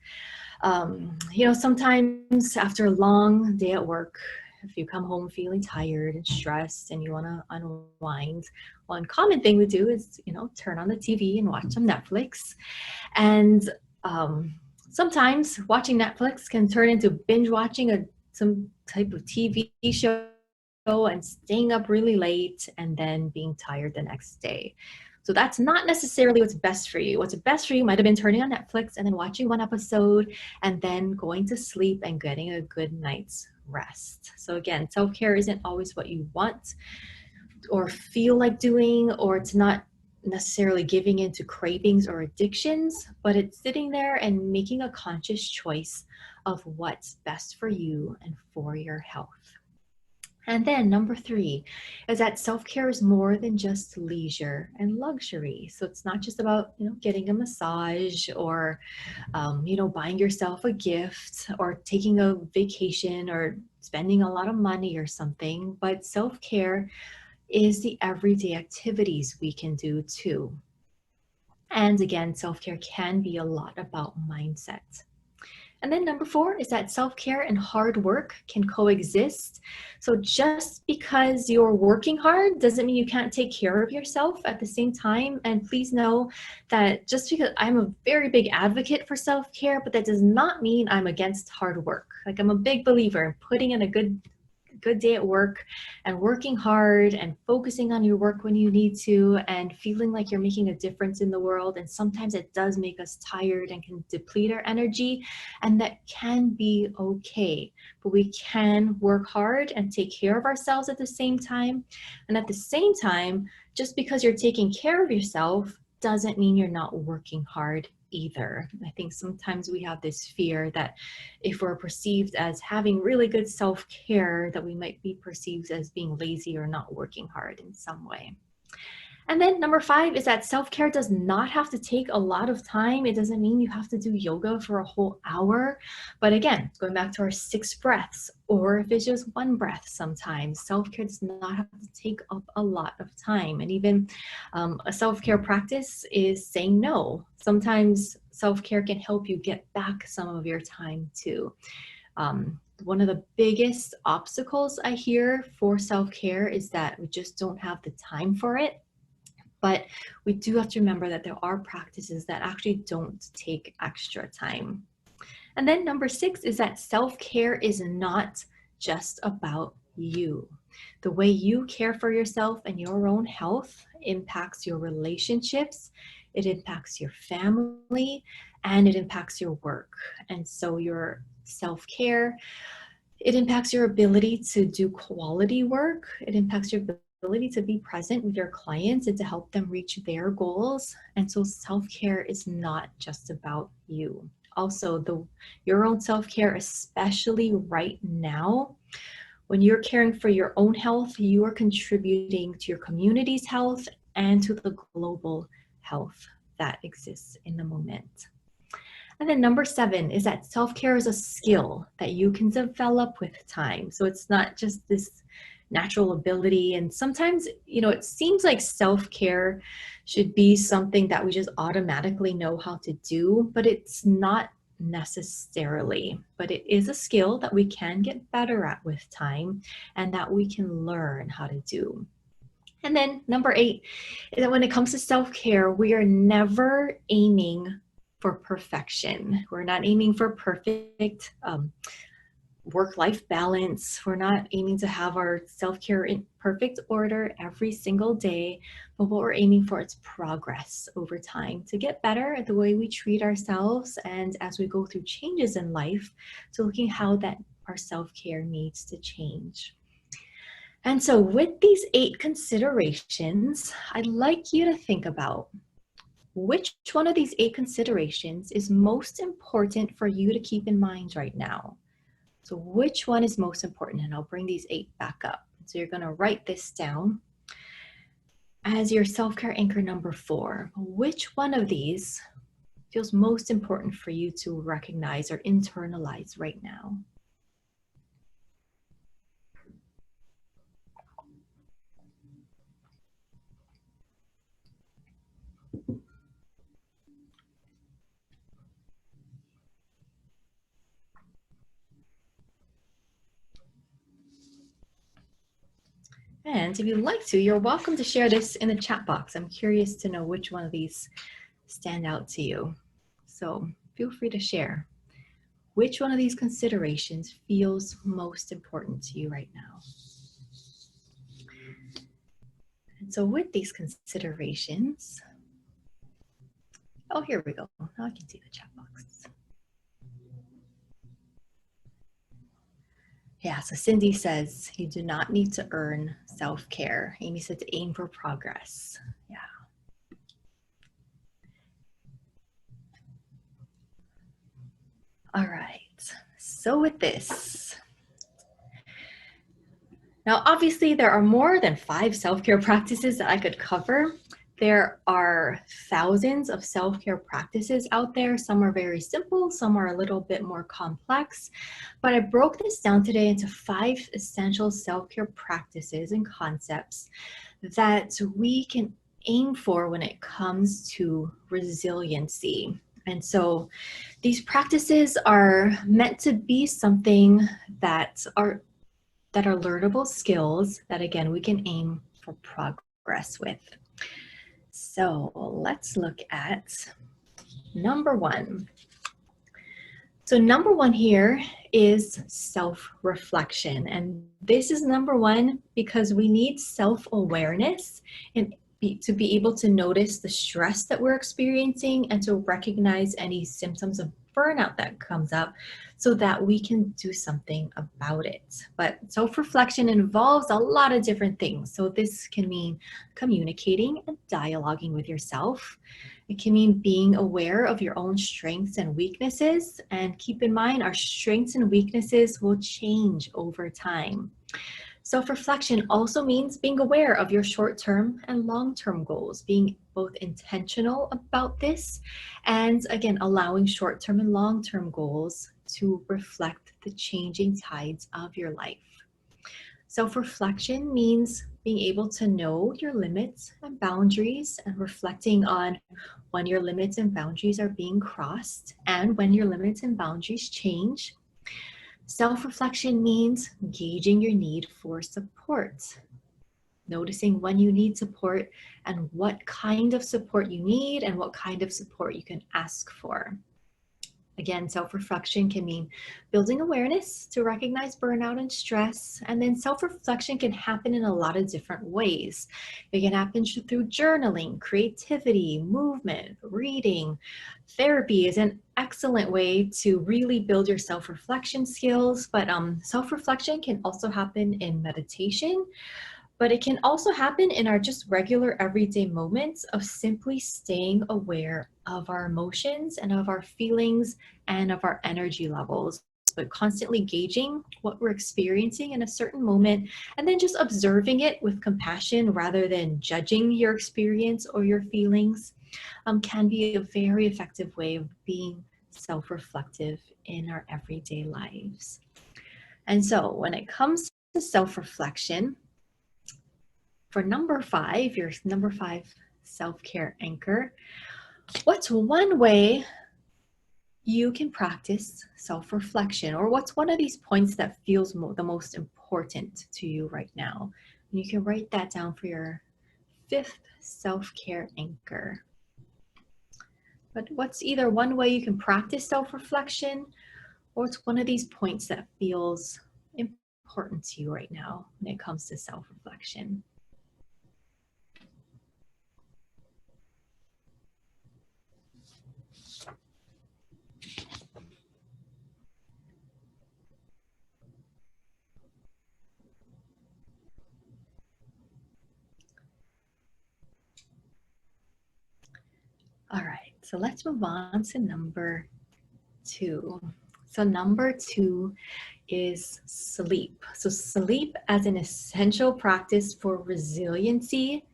sometimes after a long day at work, if you come home feeling tired and stressed and you want to unwind, one common thing we do is, turn on the TV and watch some Netflix. And sometimes watching Netflix can turn into binge watching some type of TV show and staying up really late and then being tired the next day. So that's not necessarily what's best for you. What's best for you might have been turning on Netflix and then watching one episode and then going to sleep and getting a good night's rest. So again, self-care isn't always what you want or feel like doing, or it's not necessarily giving into cravings or addictions, but it's sitting there and making a conscious choice of what's best for you and for your health. And then number 3 is that self-care is more than just leisure and luxury. So it's not just about, getting a massage or, buying yourself a gift or taking a vacation or spending a lot of money or something, but self-care is the everyday activities we can do too. And again, self-care can be a lot about mindset. And then number 4 is that self-care and hard work can coexist. So just because you're working hard doesn't mean you can't take care of yourself at the same time. And please know that just because I'm a very big advocate for self-care, but that does not mean I'm against hard work. Like, I'm a big believer in putting in a good day at work and working hard and focusing on your work when you need to and feeling like you're making a difference in the world. And sometimes it does make us tired and can deplete our energy, and that can be okay. But we can work hard and take care of ourselves at the same time. And at the same time, just because you're taking care of yourself doesn't mean you're not working hard either. I think sometimes we have this fear that if we're perceived as having really good self-care, that we might be perceived as being lazy or not working hard in some way. And then number 5 is that self-care does not have to take a lot of time. It doesn't mean you have to do yoga for a whole hour. But again, going back to our 6 breaths, or if it's just 1 breath sometimes, self-care does not have to take up a lot of time. And even a self-care practice is saying no. Sometimes self-care can help you get back some of your time too. One of the biggest obstacles I hear for self-care is that we just don't have the time for it. But we do have to remember that there are practices that actually don't take extra time. And then number 6 is that self-care is not just about you. The way you care for yourself and your own health impacts your relationships, it impacts your family, and it impacts your work. And so your self-care, it impacts your ability to do quality work. It impacts your ability to be present with your clients and to help them reach their goals. And so self-care is not just about you. Also, your own self-care, especially right now, when you're caring for your own health, you are contributing to your community's health and to the global health that exists in the moment. And then number 7 is that self-care is a skill that you can develop with time. So it's not just this natural ability. And sometimes, it seems like self-care should be something that we just automatically know how to do, but it's not necessarily, but it is a skill that we can get better at with time and that we can learn how to do. And then number 8 is that when it comes to self-care, we are never aiming for perfection. We're not aiming for perfect work-life balance. We're not aiming to have our self-care in perfect order every single day, but what we're aiming for is progress over time to get better at the way we treat ourselves and as we go through changes in life, so looking how that our self-care needs to change. And so with these 8 considerations, I'd like you to think about which one of these 8 considerations is most important for you to keep in mind right now. So which one is most important? And I'll bring these 8 back up. So you're going to write this down as your self-care anchor number 4. Which one of these feels most important for you to recognize or internalize right now? And if you'd like to, you're welcome to share this in the chat box. I'm curious to know which one of these stand out to you. So feel free to share. Which one of these considerations feels most important to you right now? And so with these considerations, oh, here we go. Now I can see the chat box. Yeah, so Cindy says you do not need to earn self-care. Amy said to aim for progress. Yeah. All right, so with this, now obviously there are more than 5 self-care practices that I could cover. There are thousands of self-care practices out there. Some are very simple, some are a little bit more complex, but I broke this down today into 5 essential self-care practices and concepts that we can aim for when it comes to resiliency. And so these practices are meant to be something that are learnable skills that, again, we can aim for progress with. So let's look at number 1. So number 1 here is self-reflection. And this is number 1 because we need self-awareness and to be able to notice the stress that we're experiencing and to recognize any symptoms of burnout that comes up so that we can do something about it. But self-reflection involves a lot of different things. So this can mean communicating and dialoguing with yourself. It can mean being aware of your own strengths and weaknesses. And keep in mind, our strengths and weaknesses will change over time. Self-reflection also means being aware of your short-term and long-term goals, being both intentional about this, and again, allowing short-term and long-term goals to reflect the changing tides of your life. Self-reflection means being able to know your limits and boundaries and reflecting on when your limits and boundaries are being crossed and when your limits and boundaries change. Self-reflection means gauging your need for support, noticing when you need support and what kind of support you need and what kind of support you can ask for. Again, self-reflection can mean building awareness to recognize burnout and stress. And then self-reflection can happen in a lot of different ways. It can happen through journaling, creativity, movement, reading. Therapy is an excellent way to really build your self-reflection skills. But self-reflection can also happen in meditation. But it can also happen in our just regular everyday moments of simply staying aware of our emotions and of our feelings and of our energy levels, but constantly gauging what we're experiencing in a certain moment and then just observing it with compassion rather than judging your experience or your feelings can be a very effective way of being self-reflective in our everyday lives. And so when it comes to self-reflection, for number 5, your number 5 self-care anchor, what's one way you can practice self-reflection, or what's one of these points that feels the most important to you right now. And you can write that down for your 5th self-care anchor. But what's either one way you can practice self-reflection, or it's one of these points that feels important to you right now when it comes to self-reflection. All right, so let's move on to number 2. So number 2 is sleep. So sleep as an essential practice for resiliency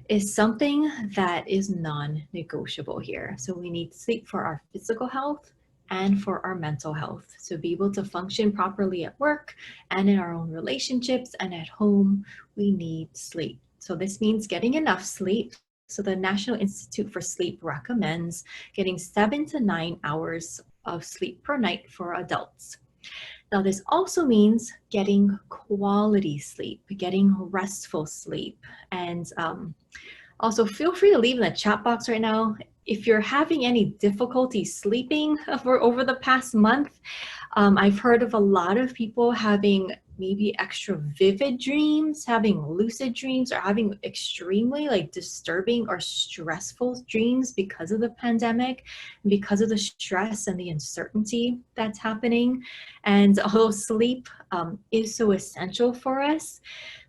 is something that is non-negotiable here. So we need sleep for our physical health and for our mental health. So be able to function properly at work and in our own relationships and at home, we need sleep. So this means getting enough sleep. So the National Institute for Sleep recommends getting 7 to 9 hours of sleep per night for adults. Now, this also means getting quality sleep, getting restful sleep. And also feel free to leave in the chat box right now if you're having any difficulty sleeping over the past month. I've heard of a lot of people having maybe extra vivid dreams, having lucid dreams, or having extremely like disturbing or stressful dreams because of the pandemic, because of the stress and the uncertainty that's happening. And although sleep is so essential for us,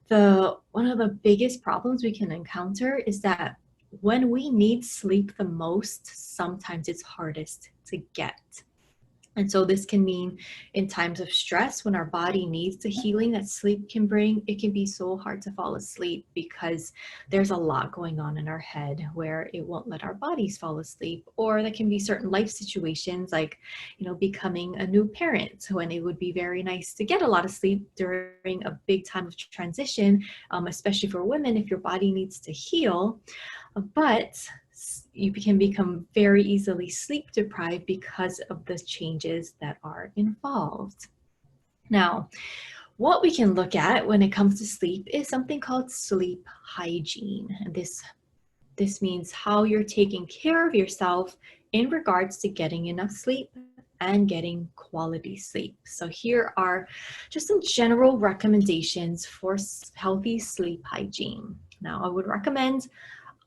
one of the biggest problems we can encounter is that when we need sleep the most, sometimes it's hardest to get. And so this can mean in times of stress, when our body needs the healing that sleep can bring, it can be so hard to fall asleep because there's a lot going on in our head where it won't let our bodies fall asleep. Or there can be certain life situations like, becoming a new parent, when it would be very nice to get a lot of sleep during a big time of transition, especially for women if your body needs to heal. But you can become very easily sleep deprived because of the changes that are involved. Now, what we can look at when it comes to sleep is something called sleep hygiene. And this means how you're taking care of yourself in regards to getting enough sleep and getting quality sleep. So here are just some general recommendations for healthy sleep hygiene. Now, I would recommend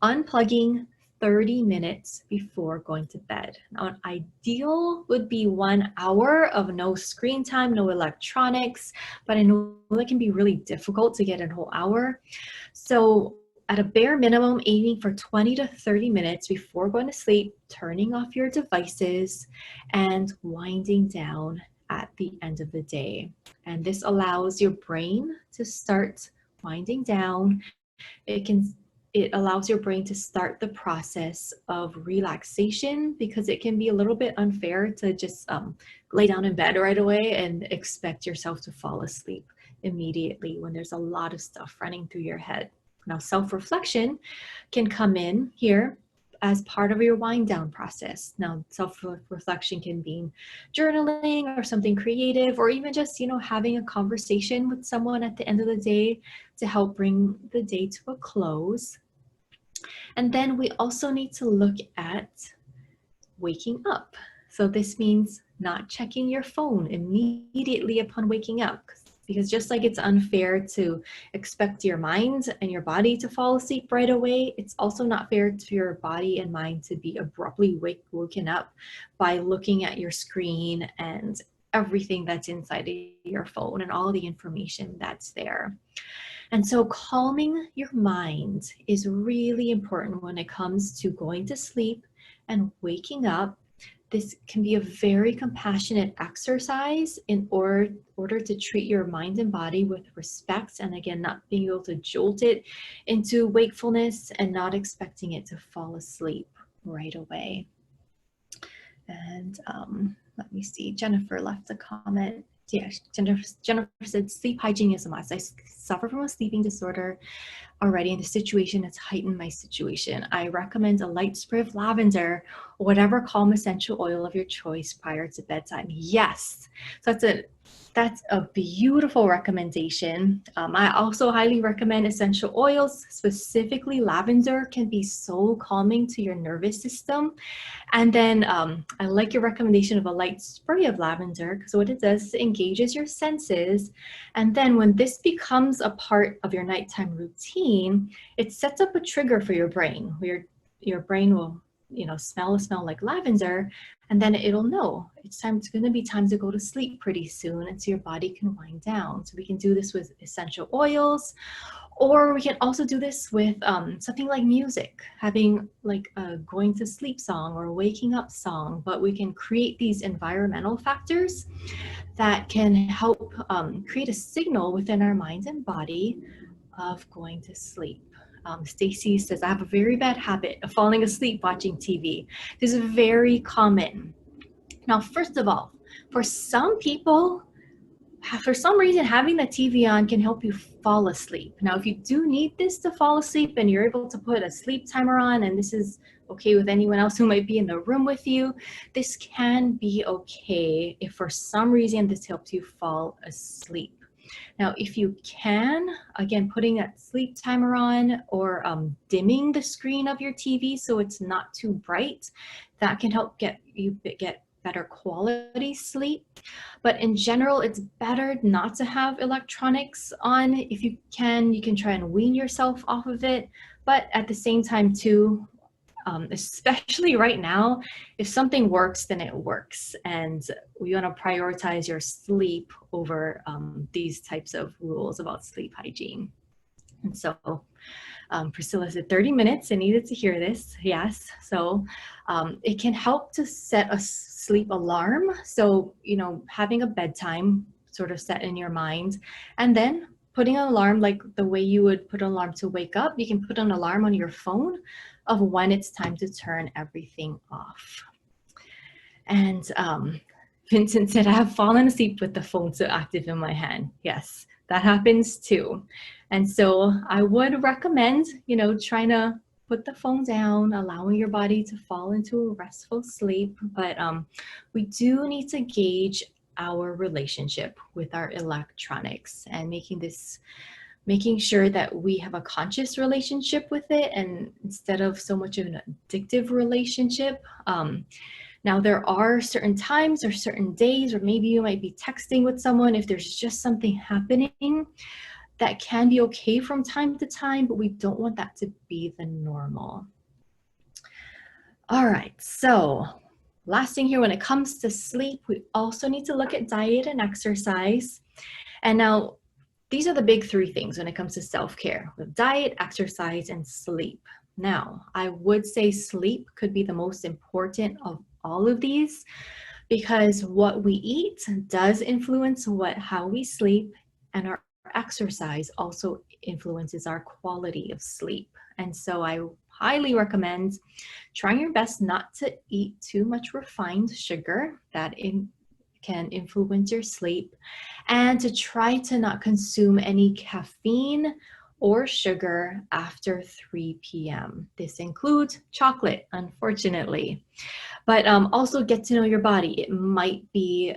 unplugging 30 minutes before going to bed. Now, an ideal would be 1 hour of no screen time, no electronics, but I know that can be really difficult to get a whole hour. So at a bare minimum, aiming for 20 to 30 minutes before going to sleep, turning off your devices and winding down at the end of the day. And this allows your brain to start winding down. It allows your brain to start the process of relaxation, because it can be a little bit unfair to just lay down in bed right away and expect yourself to fall asleep immediately when there's a lot of stuff running through your head. Now, self-reflection can come in here as part of your wind down process. Now, self-reflection can be journaling or something creative, or even just, having a conversation with someone at the end of the day to help bring the day to a close. And then we also need to look at waking up. So this means not checking your phone immediately upon waking up, because just like it's unfair to expect your mind and your body to fall asleep right away, it's also not fair to your body and mind to be abruptly woken up by looking at your screen and everything that's inside of your phone and all the information that's there. And so calming your mind is really important when it comes to going to sleep and waking up. This can be a very compassionate exercise in order to treat your mind and body with respect, and again, not being able to jolt it into wakefulness and not expecting it to fall asleep right away. And let me see, Jennifer left a comment. Yeah, Jennifer said sleep hygiene is a must. I suffer from a sleeping disorder already, and the situation has heightened my situation. I recommend a light spray of lavender or whatever calm essential oil of your choice prior to bedtime. Yes, so that's a beautiful recommendation. I also highly recommend essential oils, specifically lavender can be so calming to your nervous system. And then I like your recommendation of a light spray of lavender, because what it does is it engages your senses. And then when this becomes a part of your nighttime routine, it sets up a trigger for your brain. Your brain will, smell a smell like lavender, and then it'll know it's going to be time to go to sleep pretty soon, and so your body can wind down. So we can do this with essential oils, or we can also do this with something like music, having like a going to sleep song or a waking up song, but we can create these environmental factors that can help create a signal within our mind and body of going to sleep. Stacy says, I have a very bad habit of falling asleep watching TV. This is very common. Now, first of all, for some people, for some reason, having the TV on can help you fall asleep. Now, if you do need this to fall asleep and you're able to put a sleep timer on, and this is okay with anyone else who might be in the room with you, this can be okay if for some reason this helps you fall asleep. Now, if you can, again, putting that sleep timer on or dimming the screen of your TV so it's not too bright, that can help get better quality sleep. But in general, it's better not to have electronics on. If you can try and wean yourself off of it. But at the same time too, especially right now, if something works, then it works. And we want to prioritize your sleep over these types of rules about sleep hygiene. And so Priscilla said 30 minutes. I needed to hear this. Yes. So it can help to set a sleep alarm. So, having a bedtime sort of set in your mind, and then putting an alarm like the way you would put an alarm to wake up. You can put an alarm on your phone of when it's time to turn everything off. And Vincent said, I have fallen asleep with the phone so active in my hand. Yes, that happens too. And so I would recommend, trying to put the phone down, allowing your body to fall into a restful sleep. But we do need to gauge our relationship with our electronics and making sure that we have a conscious relationship with it, and instead of so much of an addictive relationship. Now, there are certain times or certain days, or maybe you might be texting with someone if there's just something happening that can be okay from time to time, but we don't want that to be the normal. All right, so last thing here, when it comes to sleep, we also need to look at diet and exercise. And now, these are the big three things when it comes to self-care, with diet, exercise, and sleep. Now, I would say sleep could be the most important of all of these, because what we eat does influence how we sleep, and our exercise also influences our quality of sleep. And so I highly recommend trying your best not to eat too much refined sugar that can influence your sleep, and to try to not consume any caffeine or sugar after 3 p.m. This includes chocolate, unfortunately. But also get to know your body. It might be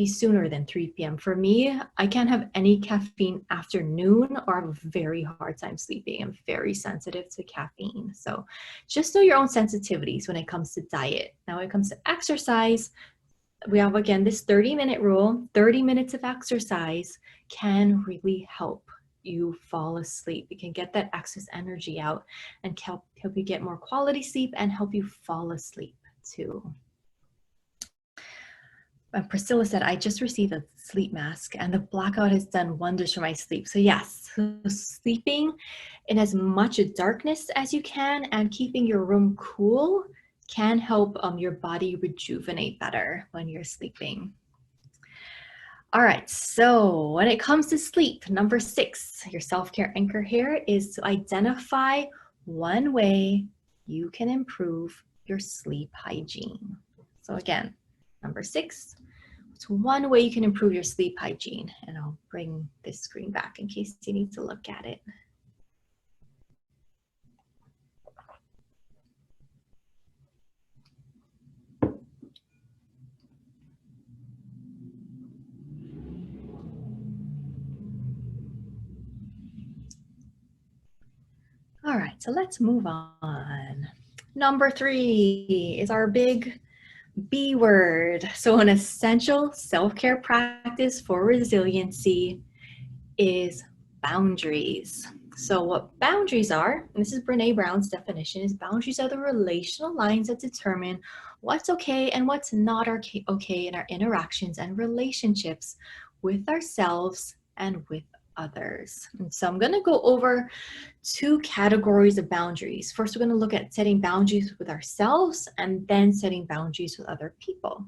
sooner than 3 p.m. For me, I can't have any caffeine after noon, or I have a very hard time sleeping. I'm very sensitive to caffeine. So just know your own sensitivities when it comes to diet. Now, when it comes to exercise, we have, again, this 30-minute rule. 30 minutes of exercise can really help you fall asleep. It can get that excess energy out and help you get more quality sleep and help you fall asleep too. Priscilla said, I just received a sleep mask and the blackout has done wonders for my sleep. So yes, sleeping in as much darkness as you can and keeping your room cool can help your body rejuvenate better when you're sleeping. All right, so when it comes to sleep, number 6, your self-care anchor here is to identify one way you can improve your sleep hygiene. So again, number 6, It's one way you can improve your sleep hygiene. And I'll bring this screen back in case you need to look at it. All right, so let's move on. Number 3 is our big B word. So an essential self-care practice for resiliency is boundaries. So what boundaries are, and this is Brene Brown's definition, is boundaries are the relational lines that determine what's okay and what's not okay in our interactions and relationships with ourselves and with others. And so I'm going to go over 2 categories of boundaries. First, we're going to look at setting boundaries with ourselves and then setting boundaries with other people.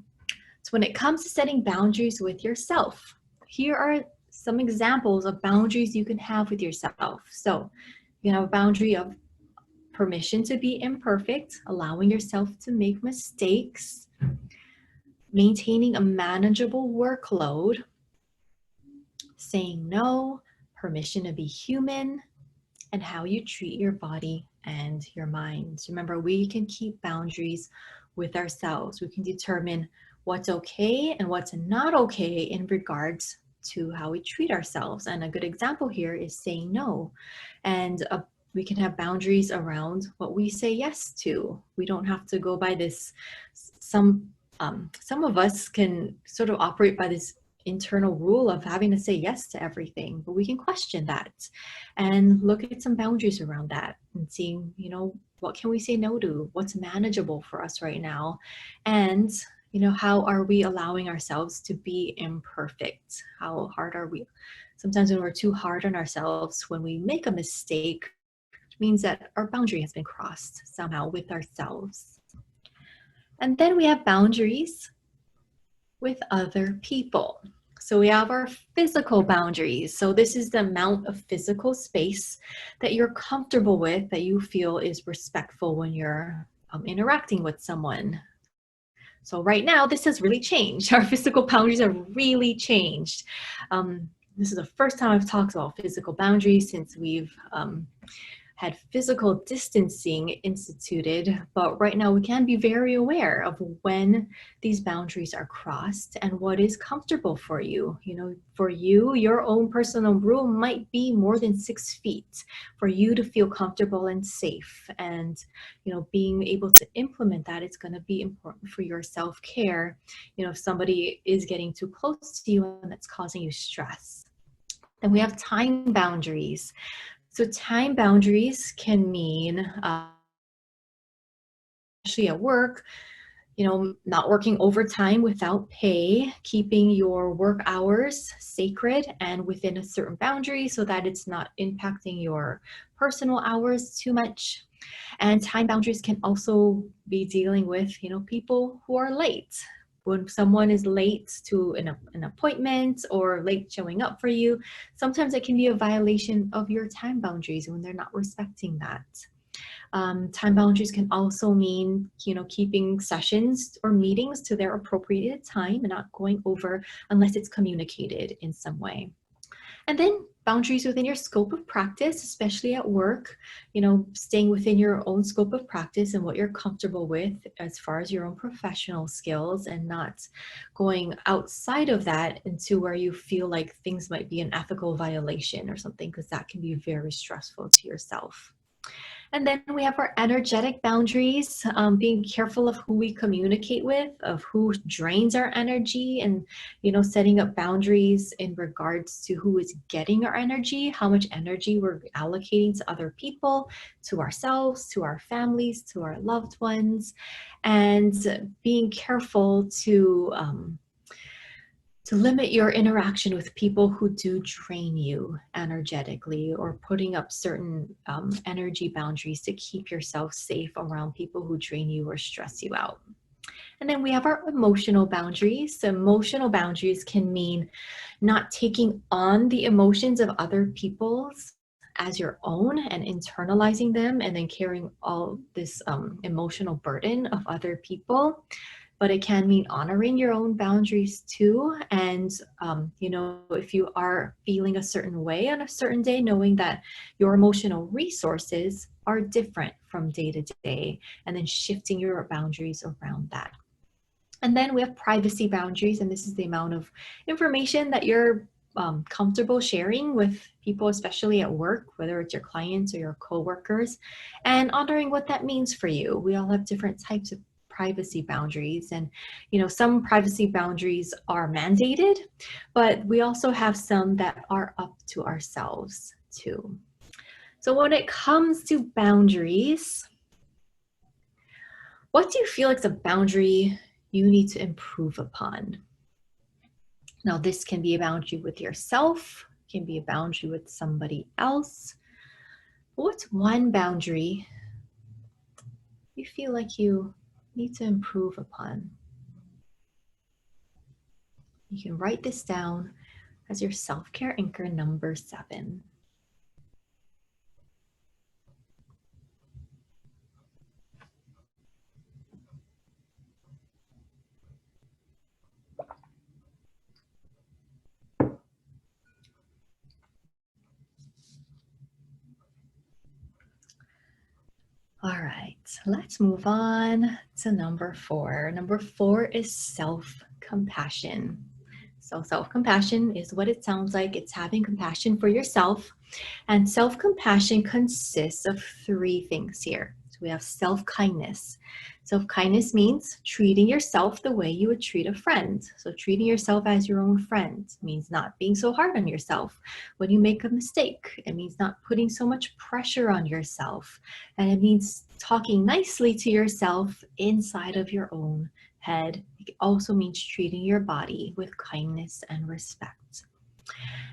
So when it comes to setting boundaries with yourself, here are some examples of boundaries you can have with yourself. So you can have a boundary of permission to be imperfect, allowing yourself to make mistakes, maintaining a manageable workload, saying no, permission to be human, and how you treat your body and your mind. So remember, we can keep boundaries with ourselves. We can determine what's okay and what's not okay in regards to how we treat ourselves. And a good example here is saying no. And we can have boundaries around what we say yes to. We don't have to go by this. Some of us can sort of operate by this internal rule of having to say yes to everything, but we can question that and look at some boundaries around that and seeing, what can we say no to? What's manageable for us right now? And, how are we allowing ourselves to be imperfect? How hard are we? Sometimes when we're too hard on ourselves, when we make a mistake, it means that our boundary has been crossed somehow with ourselves. And then we have boundaries with other people. So we have our physical boundaries. So this is the amount of physical space that you're comfortable with, that you feel is respectful when you're interacting with someone. So right now, this has really changed. Our physical boundaries have really changed. This is the first time I've talked about physical boundaries since we've had physical distancing instituted, but right now we can be very aware of when these boundaries are crossed and what is comfortable for you. For you, your own personal rule might be more than 6 feet for you to feel comfortable and safe. And, being able to implement that, it's going to be important for your self-care. If somebody is getting too close to you and that's causing you stress. And we have time boundaries. So time boundaries can mean, especially at work, not working overtime without pay, keeping your work hours sacred and within a certain boundary so that it's not impacting your personal hours too much. And time boundaries can also be dealing with, people who are late. When someone is late to an appointment or late showing up for you, sometimes it can be a violation of your time boundaries when they're not respecting that. Time boundaries can also mean, keeping sessions or meetings to their appropriate time and not going over unless it's communicated in some way. And then boundaries within your scope of practice, especially at work, staying within your own scope of practice and what you're comfortable with as far as your own professional skills, and not going outside of that into where you feel like things might be an ethical violation or something, because that can be very stressful to yourself. And then we have our energetic boundaries, being careful of who we communicate with, of who drains our energy, and, setting up boundaries in regards to who is getting our energy, how much energy we're allocating to other people, to ourselves, to our families, to our loved ones, and being careful to limit your interaction with people who do drain you energetically, or putting up certain energy boundaries to keep yourself safe around people who drain you or stress you out. And then we have our emotional boundaries. So emotional boundaries can mean not taking on the emotions of other people's as your own and internalizing them and then carrying all this emotional burden of other people. but it can mean honoring your own boundaries too. And, if you are feeling a certain way on a certain day, knowing that your emotional resources are different from day to day, and then shifting your boundaries around that. And then we have privacy boundaries, and this is the amount of information that you're comfortable sharing with people, especially at work, whether it's your clients or your coworkers, and honoring what that means for you. We all have different types of privacy boundaries, and some privacy boundaries are mandated, but we also have some that are up to ourselves too. So when it comes to boundaries, what do you feel like is a boundary you need to improve upon? Now, this can be a boundary with yourself, can be a boundary with somebody else. What's one boundary you feel like you need to improve upon? You can write this down as your self-care anchor number 7. All right, let's move on to number 4. Number 4 is self-compassion. So self-compassion is what it sounds like. It's having compassion for yourself. And self-compassion consists of 3 things here. So we have self-kindness. Self-kindness means treating yourself the way you would treat a friend. So treating yourself as your own friend means not being so hard on yourself when you make a mistake. It means not putting so much pressure on yourself. And it means talking nicely to yourself inside of your own head. It also means treating your body with kindness and respect.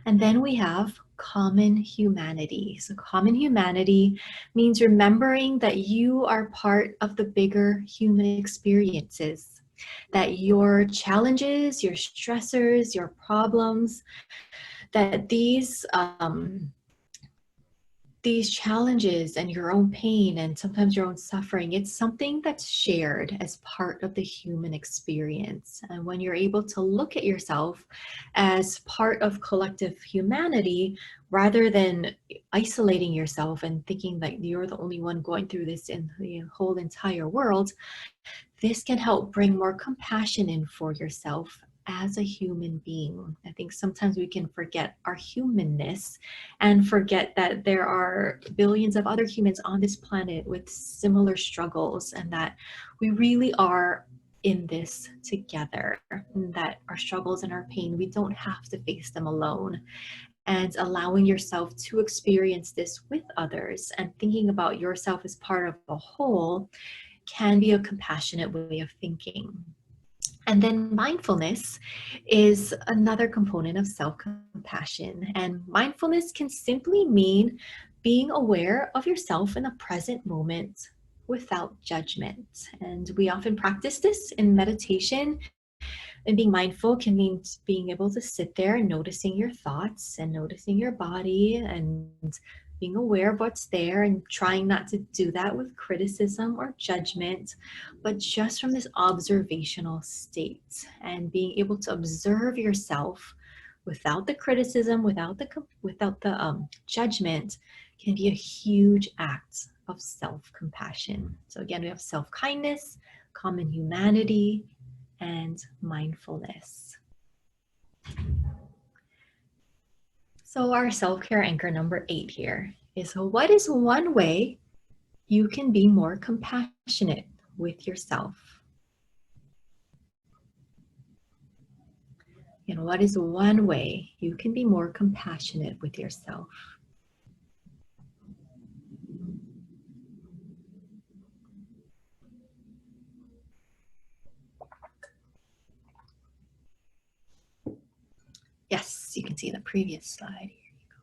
And then we have common humanity. So common humanity means remembering that you are part of the bigger human experiences, that your challenges, your stressors, your problems, that these challenges and your own pain and sometimes your own suffering, it's something that's shared as part of the human experience. And when you're able to look at yourself as part of collective humanity, rather than isolating yourself and thinking that you're the only one going through this in the whole entire world, this can help bring more compassion in for yourself as a human being. I think sometimes we can forget our humanness and forget that there are billions of other humans on this planet with similar struggles, and that we really are in this together, and that our struggles and our pain, we don't have to face them alone. And allowing yourself to experience this with others and thinking about yourself as part of a whole can be a compassionate way of thinking. And then mindfulness is another component of self-compassion. And mindfulness can simply mean being aware of yourself in the present moment without judgment. And we often practice this in meditation. And being mindful can mean being able to sit there and noticing your thoughts and noticing your body and being aware of what's there, and trying not to do that with criticism or judgment, but just from this observational state, and being able to observe yourself without the criticism, without the judgment, can be a huge act of self-compassion. So again, we have self-kindness, common humanity, and mindfulness. So our self-care anchor number 8 here is, what is one way you can be more compassionate with yourself? And what is one way you can be more compassionate with yourself? Yes, you can see the previous slide. Here you go.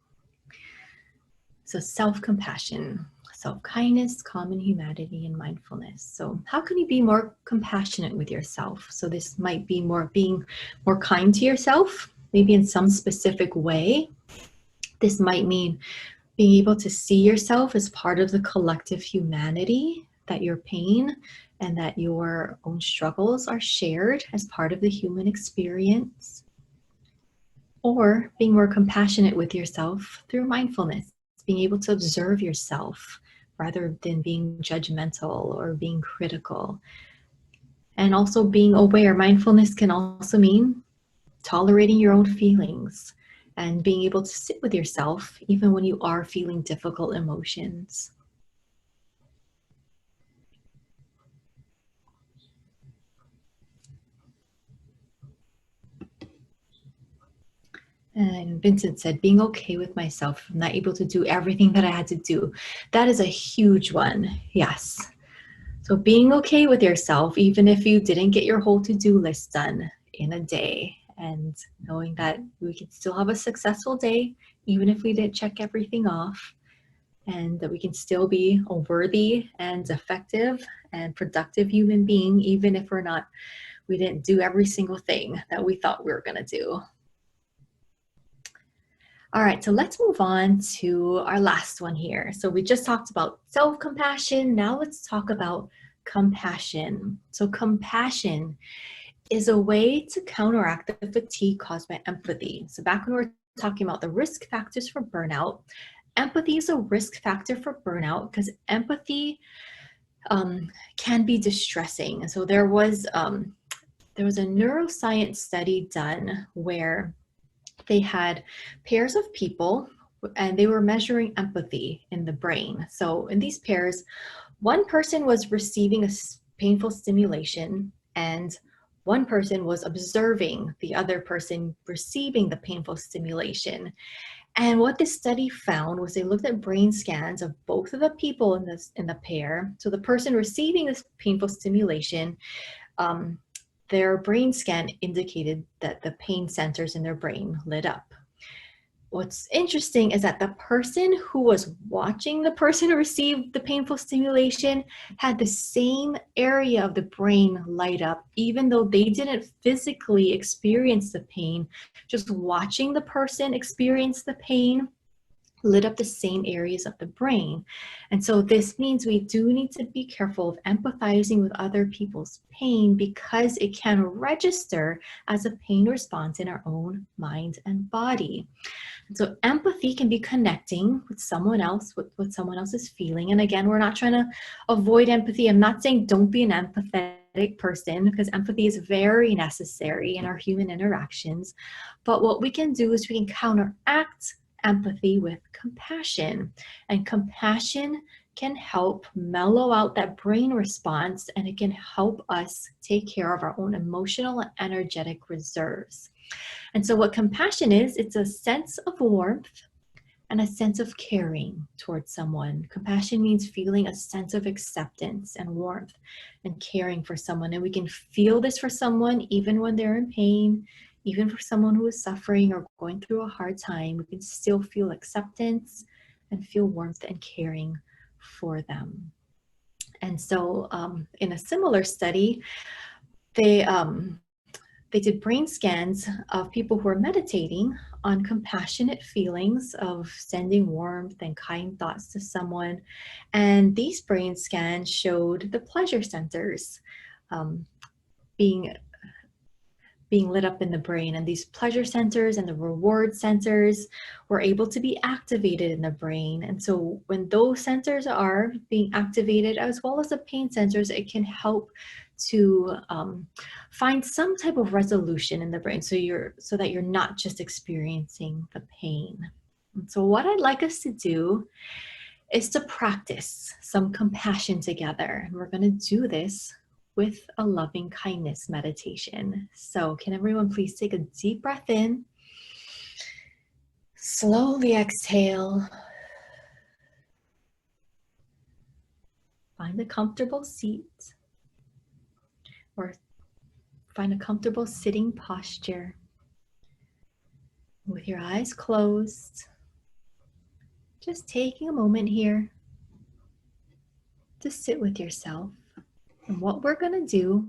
So self-compassion, self-kindness, common humanity, and mindfulness. So how can you be more compassionate with yourself? So this might be being more kind to yourself, maybe in some specific way. This might mean being able to see yourself as part of the collective humanity, that your pain and that your own struggles are shared as part of the human experience. Or being more compassionate with yourself through mindfulness, being able to observe yourself rather than being judgmental or being critical. And also being aware. Mindfulness can also mean tolerating your own feelings and being able to sit with yourself even when you are feeling difficult emotions. And Vincent said, being okay with myself, I'm not able to do everything that I had to do. That is a huge one. Yes. So being okay with yourself, even if you didn't get your whole to-do list done in a day, and knowing that we can still have a successful day, even if we didn't check everything off, and that we can still be a worthy and effective and productive human being, even if we didn't do every single thing that we thought we were gonna do. All right, so let's move on to our last one here. So we just talked about self-compassion. Now let's talk about compassion. So compassion is a way to counteract the fatigue caused by empathy. So back when we were talking about the risk factors for burnout, empathy is a risk factor for burnout because empathy can be distressing. And so there was a neuroscience study done where they had pairs of people and they were measuring empathy in the brain. So in these pairs, one person was receiving a painful stimulation and one person was observing the other person receiving the painful stimulation. And what this study found was they looked at brain scans of both of the people in the pair. So the person receiving this painful stimulation, their brain scan indicated that the pain centers in their brain lit up. What's interesting is that the person who was watching the person who received the painful stimulation had the same area of the brain light up, even though they didn't physically experience the pain. Just watching the person experience the pain lit up the same areas of the brain. And so this means we do need to be careful of empathizing with other people's pain because it can register as a pain response in our own mind and body. And so empathy can be connecting with someone else, with what someone else is feeling. And again, we're not trying to avoid empathy. I'm not saying don't be an empathetic person because empathy is very necessary in our human interactions. But what we can do is we can counteract empathy with compassion. And compassion can help mellow out that brain response and it can help us take care of our own emotional and energetic reserves. And so what compassion is, it's a sense of warmth and a sense of caring towards someone. Compassion means feeling a sense of acceptance and warmth and caring for someone. And we can feel this for someone even when they're in pain, even for someone who is suffering or going through a hard time, we can still feel acceptance and feel warmth and caring for them. And so in a similar study, they did brain scans of people who are meditating on compassionate feelings of sending warmth and kind thoughts to someone. And these brain scans showed the pleasure centers being lit up in the brain, and these pleasure centers and the reward centers were able to be activated in the brain. And so when those centers are being activated, as well as the pain centers, it can help to find some type of resolution in the brain so that you're not just experiencing the pain. And so what I'd like us to do is to practice some compassion together. And we're going to do this with a loving kindness meditation. So can everyone please take a deep breath in, slowly exhale, find a comfortable seat or find a comfortable sitting posture with your eyes closed, just taking a moment here to sit with yourself. And what we're going to do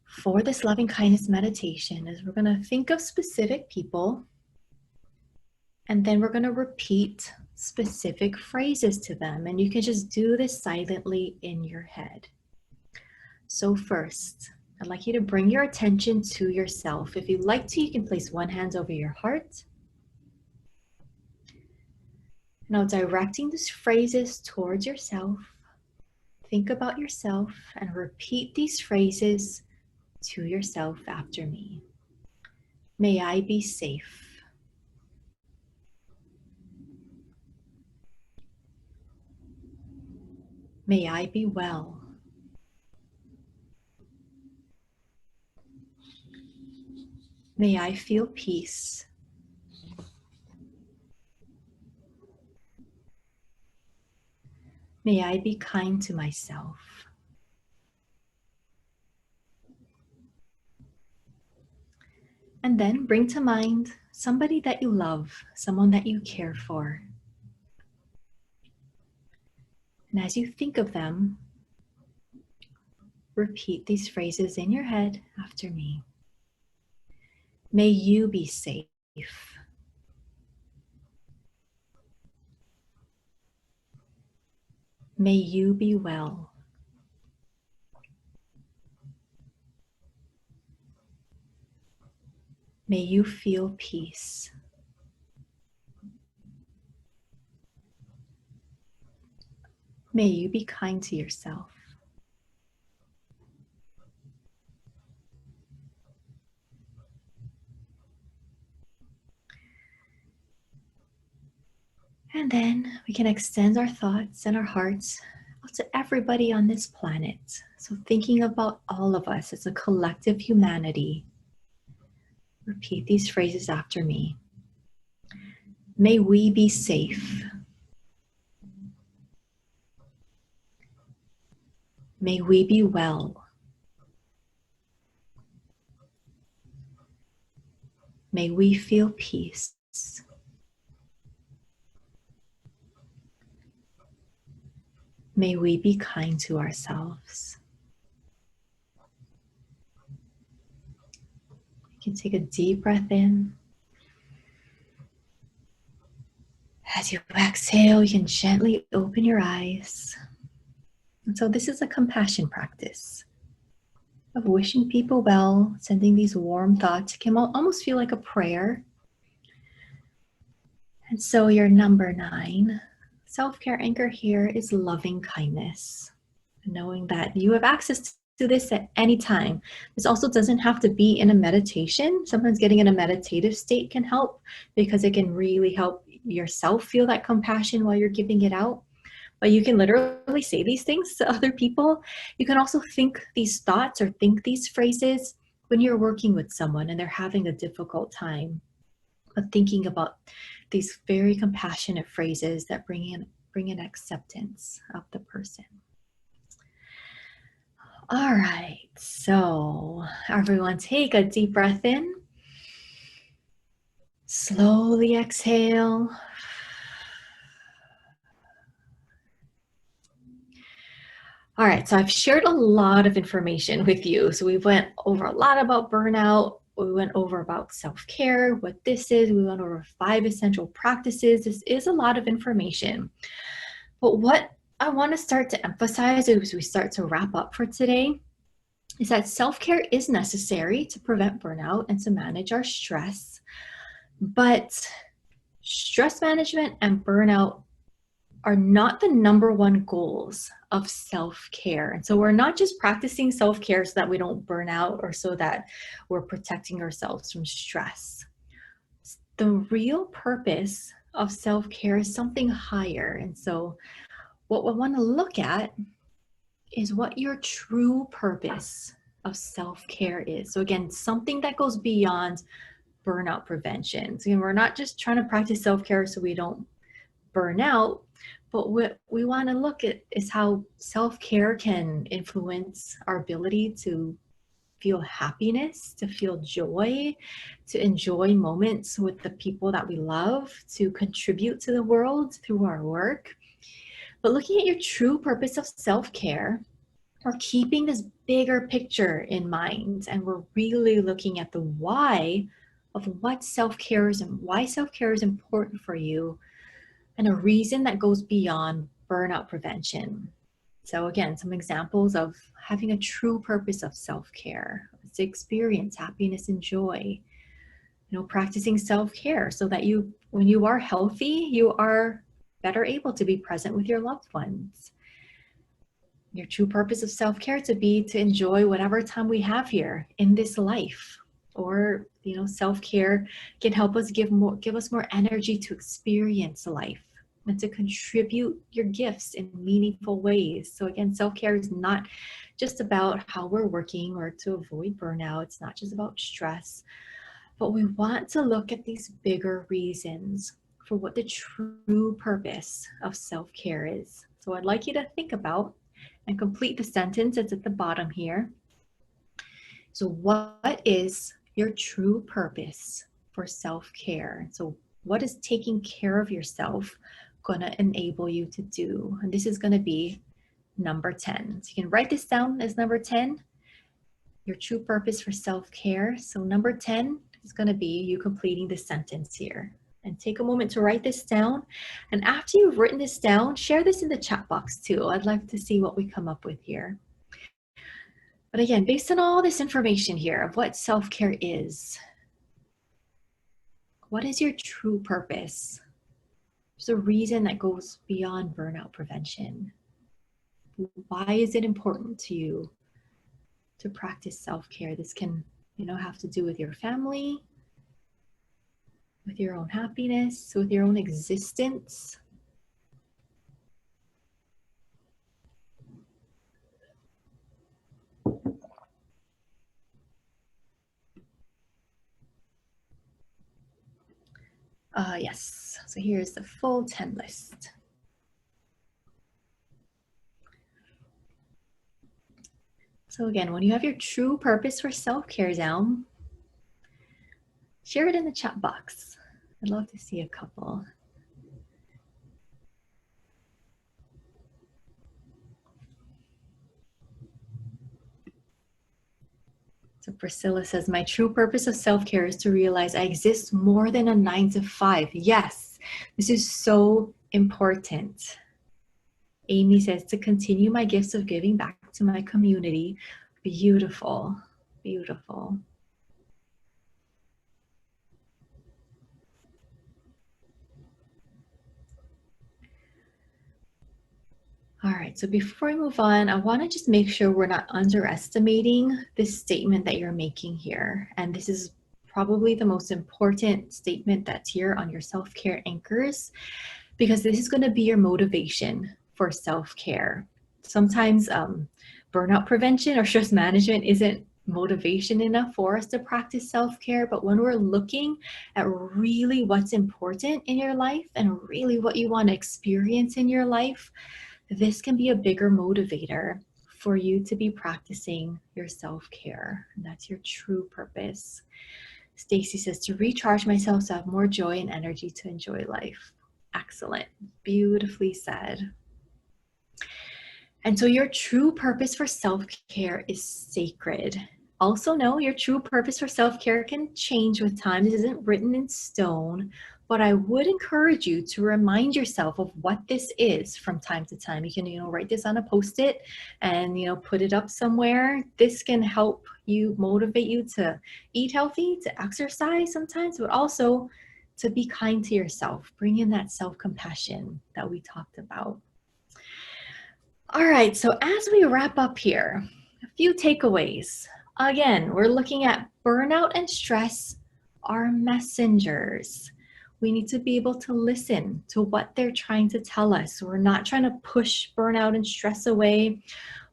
for this loving kindness meditation is we're going to think of specific people and then we're going to repeat specific phrases to them. And you can just do this silently in your head. So first, I'd like you to bring your attention to yourself. If you'd like to, you can place one hand over your heart. Now directing these phrases towards yourself, think about yourself and repeat these phrases to yourself after me. May I be safe. May I be well. May I feel peace. May I be kind to myself. And then bring to mind somebody that you love, someone that you care for. And as you think of them, repeat these phrases in your head after me. May you be safe. May you be well. May you feel peace. May you be kind to yourself. And then we can extend our thoughts and our hearts out to everybody on this planet. So thinking about all of us as a collective humanity, repeat these phrases after me. May we be safe. May we be well. May we feel peace. May we be kind to ourselves. You can take a deep breath in. As you exhale, you can gently open your eyes. And so this is a compassion practice of wishing people well, sending these warm thoughts. It can almost feel like a prayer. And so your number 9 self-care anchor here is loving kindness. Knowing that you have access to this at any time. This also doesn't have to be in a meditation. Sometimes getting in a meditative state can help because it can really help yourself feel that compassion while you're giving it out. But you can literally say these things to other people. You can also think these thoughts or think these phrases when you're working with someone and they're having a difficult time. But thinking about these very compassionate phrases that bring in acceptance of the person. All right, so everyone take a deep breath in. Slowly exhale. All right, so I've shared a lot of information with you. So we went over a lot about burnout. We went over about self-care, what this is. We went over 5 essential practices. This is a lot of information. But what I want to start to emphasize as we start to wrap up for today is that self-care is necessary to prevent burnout and to manage our stress. But stress management and burnout are not the number 1 goals of self-care. And so we're not just practicing self-care so that we don't burn out or so that we're protecting ourselves from stress. The real purpose of self-care is something higher. And so what we want to look at is what your true purpose of self-care is. So again, something that goes beyond burnout prevention. So again, we're not just trying to practice self-care so we don't burn out, but what we want to look at is how self-care can influence our ability to feel happiness, to feel joy, to enjoy moments with the people that we love, to contribute to the world through our work. But looking at your true purpose of self-care, we're keeping this bigger picture in mind, and we're really looking at the why of what self-care is and why self-care is important for you, and a reason that goes beyond burnout prevention. So again, some examples of having a true purpose of self-care is to experience happiness and joy. Practicing self-care so that when you are healthy, you are better able to be present with your loved ones. Your true purpose of self-care to enjoy whatever time we have here in this life. Or, self-care can help us give us more energy to experience life and to contribute your gifts in meaningful ways. So again, self-care is not just about how we're working or to avoid burnout. It's not just about stress. But we want to look at these bigger reasons for what the true purpose of self-care is. So I'd like you to think about and complete the sentence that's at the bottom here. So what is your true purpose for self-care? So what is taking care of yourself going to enable you to do? And this is going to be number 10. So you can write this down as number 10, your true purpose for self-care. So number 10 is going to be you completing the sentence here. And take a moment to write this down. And after you've written this down, share this in the chat box too. I'd like to see what we come up with here. But again, based on all this information here of what self-care is, what is your true purpose? There's a reason that goes beyond burnout prevention. Why is it important to you to practice self-care? This can, have to do with your family, with your own happiness, with your own existence. Yes, so here's the full 10 list. So again, when you have your true purpose for self-care down, share it in the chat box. I'd love to see a couple. So Priscilla says, my true purpose of self-care is to realize I exist more than a 9 to 5. Yes, this is so important. Amy says, to continue my gifts of giving back to my community. Beautiful, beautiful. All right, so before I move on, I want to just make sure we're not underestimating this statement that you're making here. And this is probably the most important statement that's here on your self-care anchors, because this is going to be your motivation for self-care. Sometimes burnout prevention or stress management isn't motivation enough for us to practice self-care, but when we're looking at really what's important in your life and really what you want to experience in your life, this can be a bigger motivator for you to be practicing your self-care. And that's your true purpose. Stacy says, to recharge myself so I have more joy and energy to enjoy life. Excellent. Beautifully said. And so your true purpose for self-care is sacred. Also know your true purpose for self-care can change with time. This isn't written in stone, but I would encourage you to remind yourself of what this is from time to time. You can, write this on a Post-it and, put it up somewhere. This can help you, motivate you to eat healthy, to exercise sometimes, but also to be kind to yourself. Bring in that self-compassion that we talked about. All right, so as we wrap up here, a few takeaways. Again, we're looking at burnout and stress are messengers. We need to be able to listen to what they're trying to tell us. We're not trying to push burnout and stress away.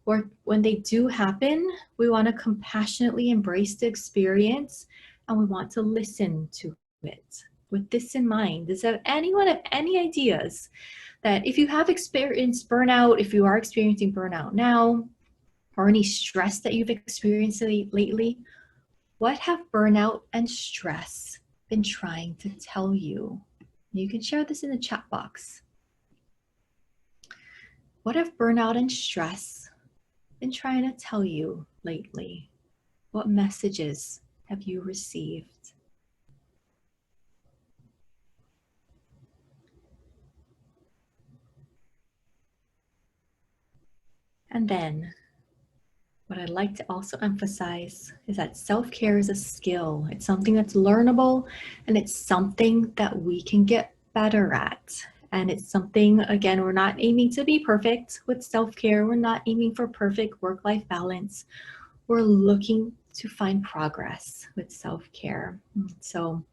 Or when they do happen, we want to compassionately embrace the experience and we want to listen to it. With this in mind, does anyone have any ideas that if you have experienced burnout, if you are experiencing burnout now, or any stress that you've experienced lately, what have burnout and stress been trying to tell you? You can share this in the chat box. What have burnout and stress been trying to tell you lately? What messages have you received? And then what I'd like to also emphasize is that self-care is a skill. It's something that's learnable, and it's something that we can get better at. And it's something, again, we're not aiming to be perfect with self-care. We're not aiming for perfect work-life balance. We're looking to find progress with self-care. So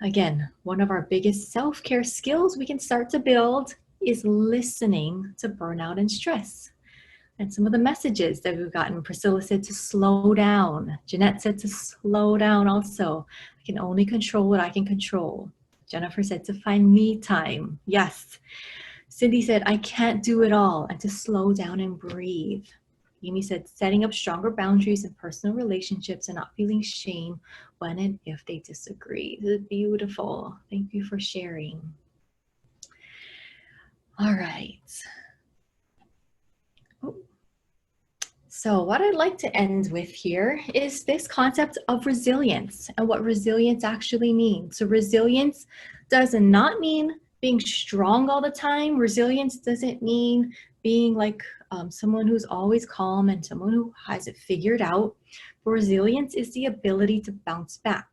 again, one of our biggest self-care skills we can start to build is listening to burnout and stress. And some of the messages that we've gotten, Priscilla said to slow down. Jeanette said to slow down also. I can only control what I can control. Jennifer said to find me time. Yes. Cindy said, I can't do it all, and to slow down and breathe. Amy said, setting up stronger boundaries in personal relationships and not feeling shame when and if they disagree. This is beautiful. Thank you for sharing. All right. So what I'd like to end with here is this concept of resilience and what resilience actually means. So resilience does not mean being strong all the time. Resilience doesn't mean being like someone who's always calm and someone who has it figured out. But resilience is the ability to bounce back.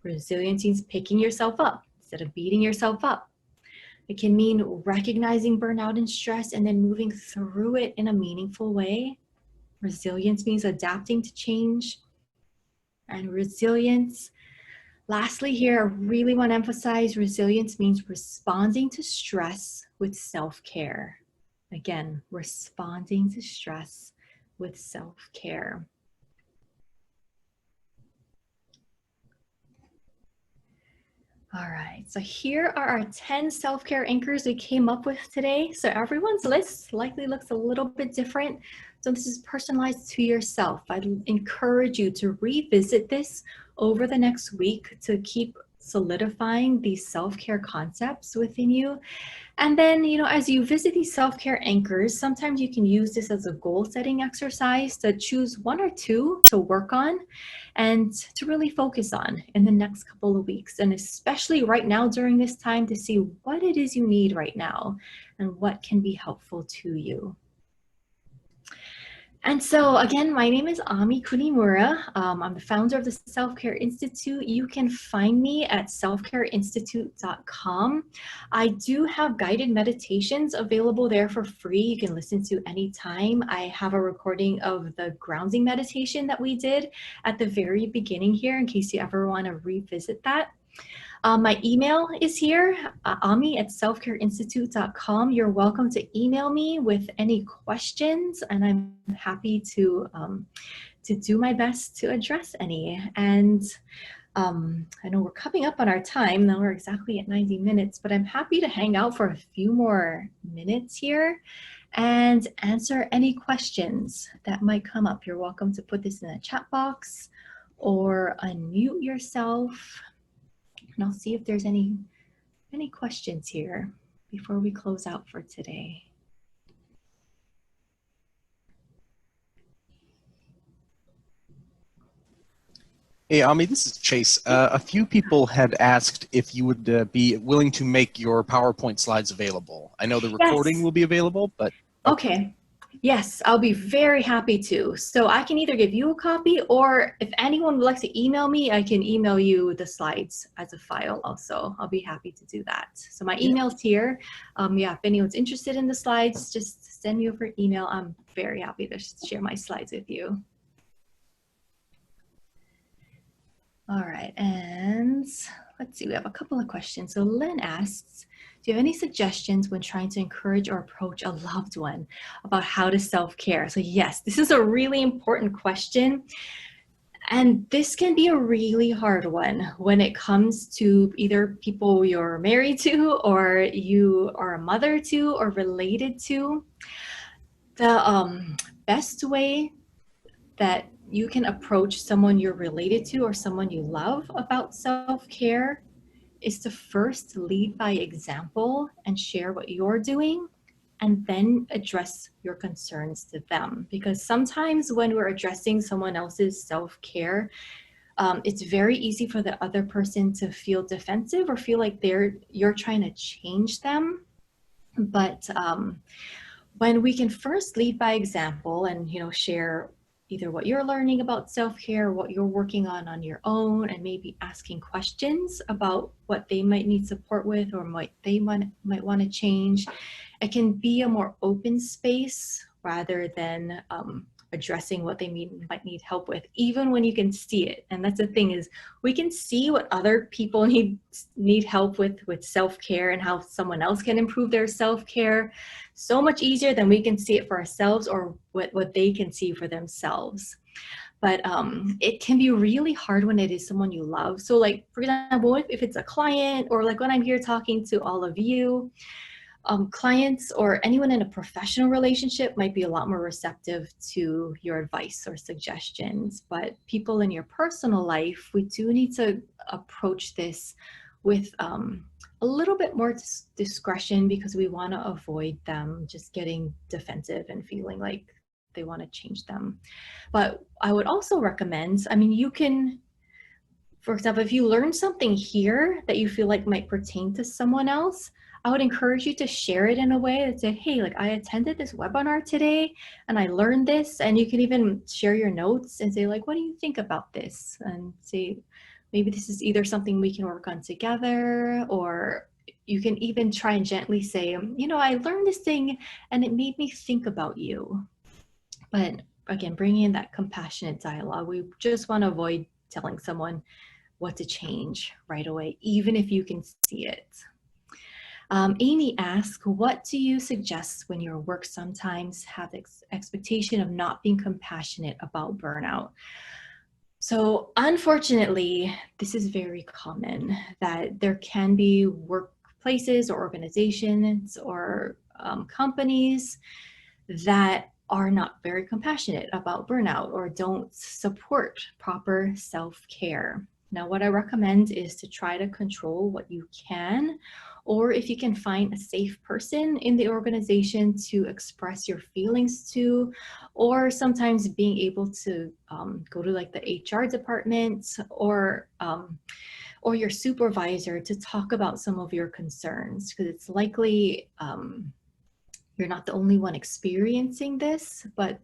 Resilience means picking yourself up instead of beating yourself up. It can mean recognizing burnout and stress and then moving through it in a meaningful way. Resilience means adapting to change. And resilience, lastly here, I really want to emphasize resilience means responding to stress with self-care. Again, responding to stress with self-care. All right, so here are our 10 self-care anchors we came up with today. So everyone's list likely looks a little bit different. So this is personalized to yourself. I'd encourage you to revisit this over the next week to keep solidifying these self-care concepts within you. And then, as you visit these self-care anchors, sometimes you can use this as a goal setting exercise to choose one or two to work on and to really focus on in the next couple of weeks. And especially right now during this time to see what it is you need right now and what can be helpful to you. And so again, my name is Ami Kunimura. I'm the founder of the Self-Care Institute. You can find me at selfcareinstitute.com. I do have guided meditations available there for free. You can listen to anytime. I have a recording of the grounding meditation that we did at the very beginning here in case you ever want to revisit that. My email is here, ami@selfcareinstitute.com. You're welcome to email me with any questions, and I'm happy to do my best to address any. And I know we're coming up on our time. Now we're exactly at 90 minutes, but I'm happy to hang out for a few more minutes here and answer any questions that might come up. You're welcome to put this in the chat box or unmute yourself. And I'll see if there's any questions here before we close out for today. Hey, Ami, this is Chase. A few people had asked if you would be willing to make your PowerPoint slides available. I know the recording will be available, but... Okay. Yes, I'll be very happy to. So I can either give you a copy, or if anyone would like to email me, I can email you the slides as a file also. I'll be happy to do that. So my email's here. If anyone's interested in the slides, just send me over email. I'm very happy to share my slides with you. All right, and let's see, we have a couple of questions. So Lynn asks, do you have any suggestions when trying to encourage or approach a loved one about how to self-care? So yes, this is a really important question. And this can be a really hard one when it comes to either people you're married to or you are a mother to or related to. The best way that you can approach someone you're related to or someone you love about self-care is to first lead by example and share what you're doing, and then address your concerns to them. Because sometimes when we're addressing someone else's self-care, it's very easy for the other person to feel defensive or feel like you're trying to change them. But when we can first lead by example and, share either what you're learning about self-care, what you're working on your own, and maybe asking questions about what they might need support with or might want to change. It can be a more open space rather than addressing what they might need help with, even when you can see it. And that's the thing, is we can see what other people need help with self-care and how someone else can improve their self-care so much easier than we can see it for ourselves or what they can see for themselves. But it can be really hard when it is someone you love. So like, for example, if it's a client, or like when I'm here talking to all of you, clients or anyone in a professional relationship might be a lot more receptive to your advice or suggestions. But people in your personal life, we do need to approach this with a little bit more discretion, because we want to avoid them just getting defensive and feeling like they want to change them. But I would also recommend, you can, for example, if you learn something here that you feel like might pertain to someone else, I would encourage you to share it in a way that said, hey, like I attended this webinar today and I learned this. And you can even share your notes and say, like, what do you think about this? And say, maybe this is either something we can work on together, or you can even try and gently say, I learned this thing and it made me think about you. But again, bringing in that compassionate dialogue. We just want to avoid telling someone what to change right away, even if you can see it. Amy asks, what do you suggest when your work sometimes have expectation of not being compassionate about burnout? So unfortunately, this is very common, that there can be workplaces or organizations or companies that are not very compassionate about burnout or don't support proper self-care. Now, what I recommend is to try to control what you can, or if you can find a safe person in the organization to express your feelings to, or sometimes being able to go to like the HR department or your supervisor to talk about some of your concerns, because it's likely you're not the only one experiencing this, but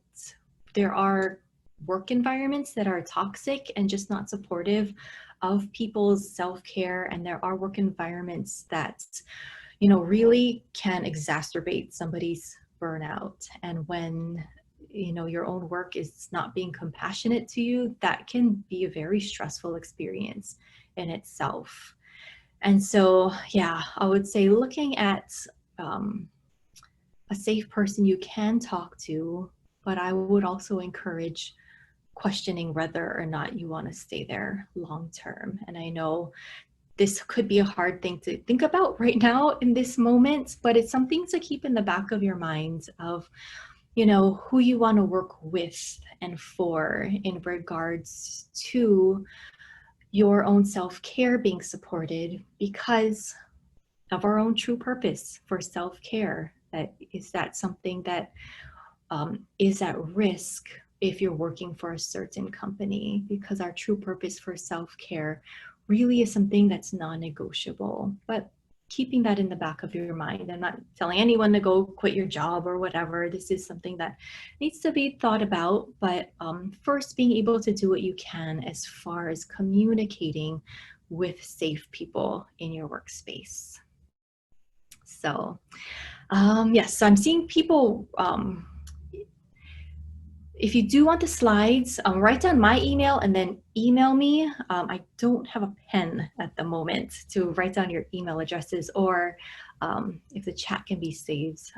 there are work environments that are toxic and just not supportive of people's self-care. And there are work environments that, really can exacerbate somebody's burnout. And when, your own work is not being compassionate to you, that can be a very stressful experience in itself. And so, yeah, I would say looking at a safe person you can talk to, but I would also encourage questioning whether or not you want to stay there long term. And I know this could be a hard thing to think about right now in this moment, but it's something to keep in the back of your mind of, who you want to work with and for in regards to your own self-care being supported, because of our own true purpose for self-care. That something that is at risk if you're working for a certain company, because our true purpose for self-care really is something that's non-negotiable. But keeping that in the back of your mind, I'm not telling anyone to go quit your job or whatever. This is something that needs to be thought about, but first being able to do what you can as far as communicating with safe people in your workspace. So yes, so I'm seeing people, if you do want the slides, write down my email and then email me. I don't have a pen at the moment to write down your email addresses, or if the chat can be saved,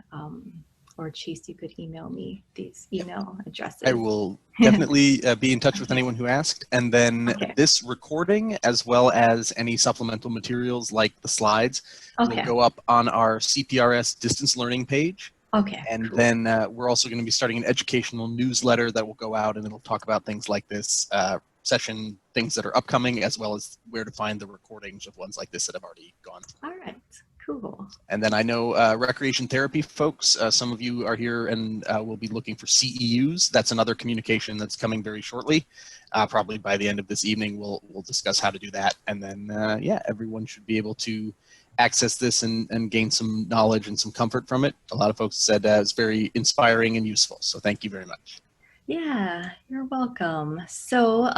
or Chase, you could email me these email addresses. I will definitely be in touch with anyone who asked. And then this recording, as well as any supplemental materials like the slides, will go up on our CPRS distance learning page. And then we're also going to be starting an educational newsletter that will go out, and it'll talk about things like this session, things that are upcoming, as well as where to find the recordings of ones like this that have already gone through. All right, cool. And then I know recreation therapy folks, some of you are here and will be looking for CEUs. That's another communication that's coming very shortly. Probably by the end of this evening, we'll discuss how to do that. And then, yeah, everyone should be able to access this and gain some knowledge and some comfort from it. A lot of folks said it's very inspiring and useful. So thank you very much. Yeah, you're welcome. So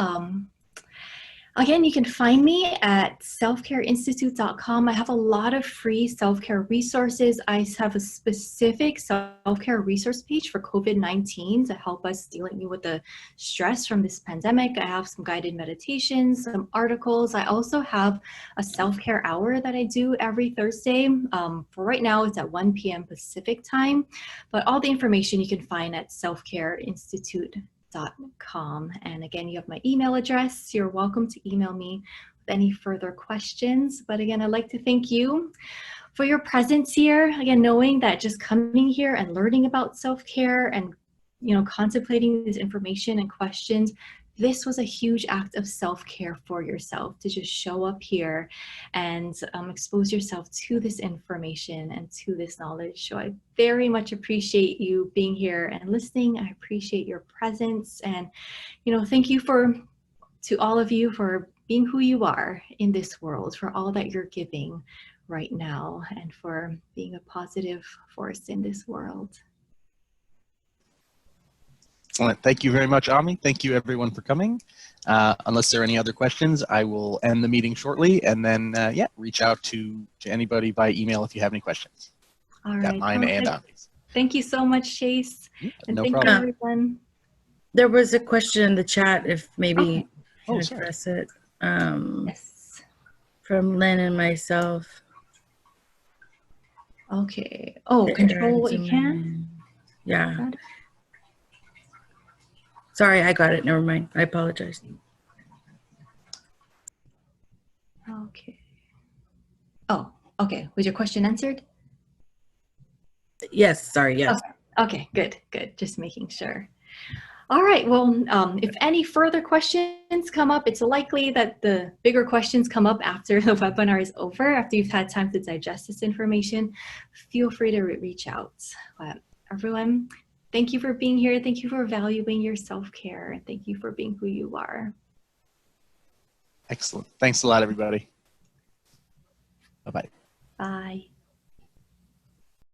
again, you can find me at selfcareinstitute.com. I have a lot of free self-care resources. I have a specific self-care resource page for COVID-19 to help us dealing with the stress from this pandemic. I have some guided meditations, some articles. I also have a self-care hour that I do every Thursday. For right now, it's at 1 p.m. Pacific time, but all the information you can find at selfcareinstitute.com. And again, you have my email address. You're welcome to email me with any further questions. But again, I'd like to thank you for your presence here. Again, knowing that just coming here and learning about self-care and, you know, contemplating this information and questions, this was a huge act of self-care for yourself to just show up here and expose yourself to this information and to this knowledge. So I very much appreciate you being here and listening. I appreciate your presence, and, you know, thank you to all of you for being who you are in this world, for all that you're giving right now, and for being a positive force in this world. Excellent. Thank you very much, Ami. Thank you, everyone, for coming. Unless there are any other questions, I will end the meeting shortly, and then, yeah, reach out to anybody by email if you have any questions. All right. Got mine and Ami's. Thank you so much, Chase. And no thank problem. you, everyone. There was a question in the chat, if maybe Okay. you can address it, from Lynn and myself. Okay. Oh, control what you can? Yeah. Sorry, I got it. Never mind. I apologize. Okay. Oh, okay. Was your question answered? Yes. Sorry. Yes. Okay. Good. Good. Just making sure. All right. Well, if any further questions come up, it's likely that the bigger questions come up after the webinar is over, after you've had time to digest this information. Feel free to reach out. But everyone, thank you for being here. Thank you for valuing your self-care. Thank you for being who you are. Excellent. Thanks a lot, everybody. Bye-bye. Bye.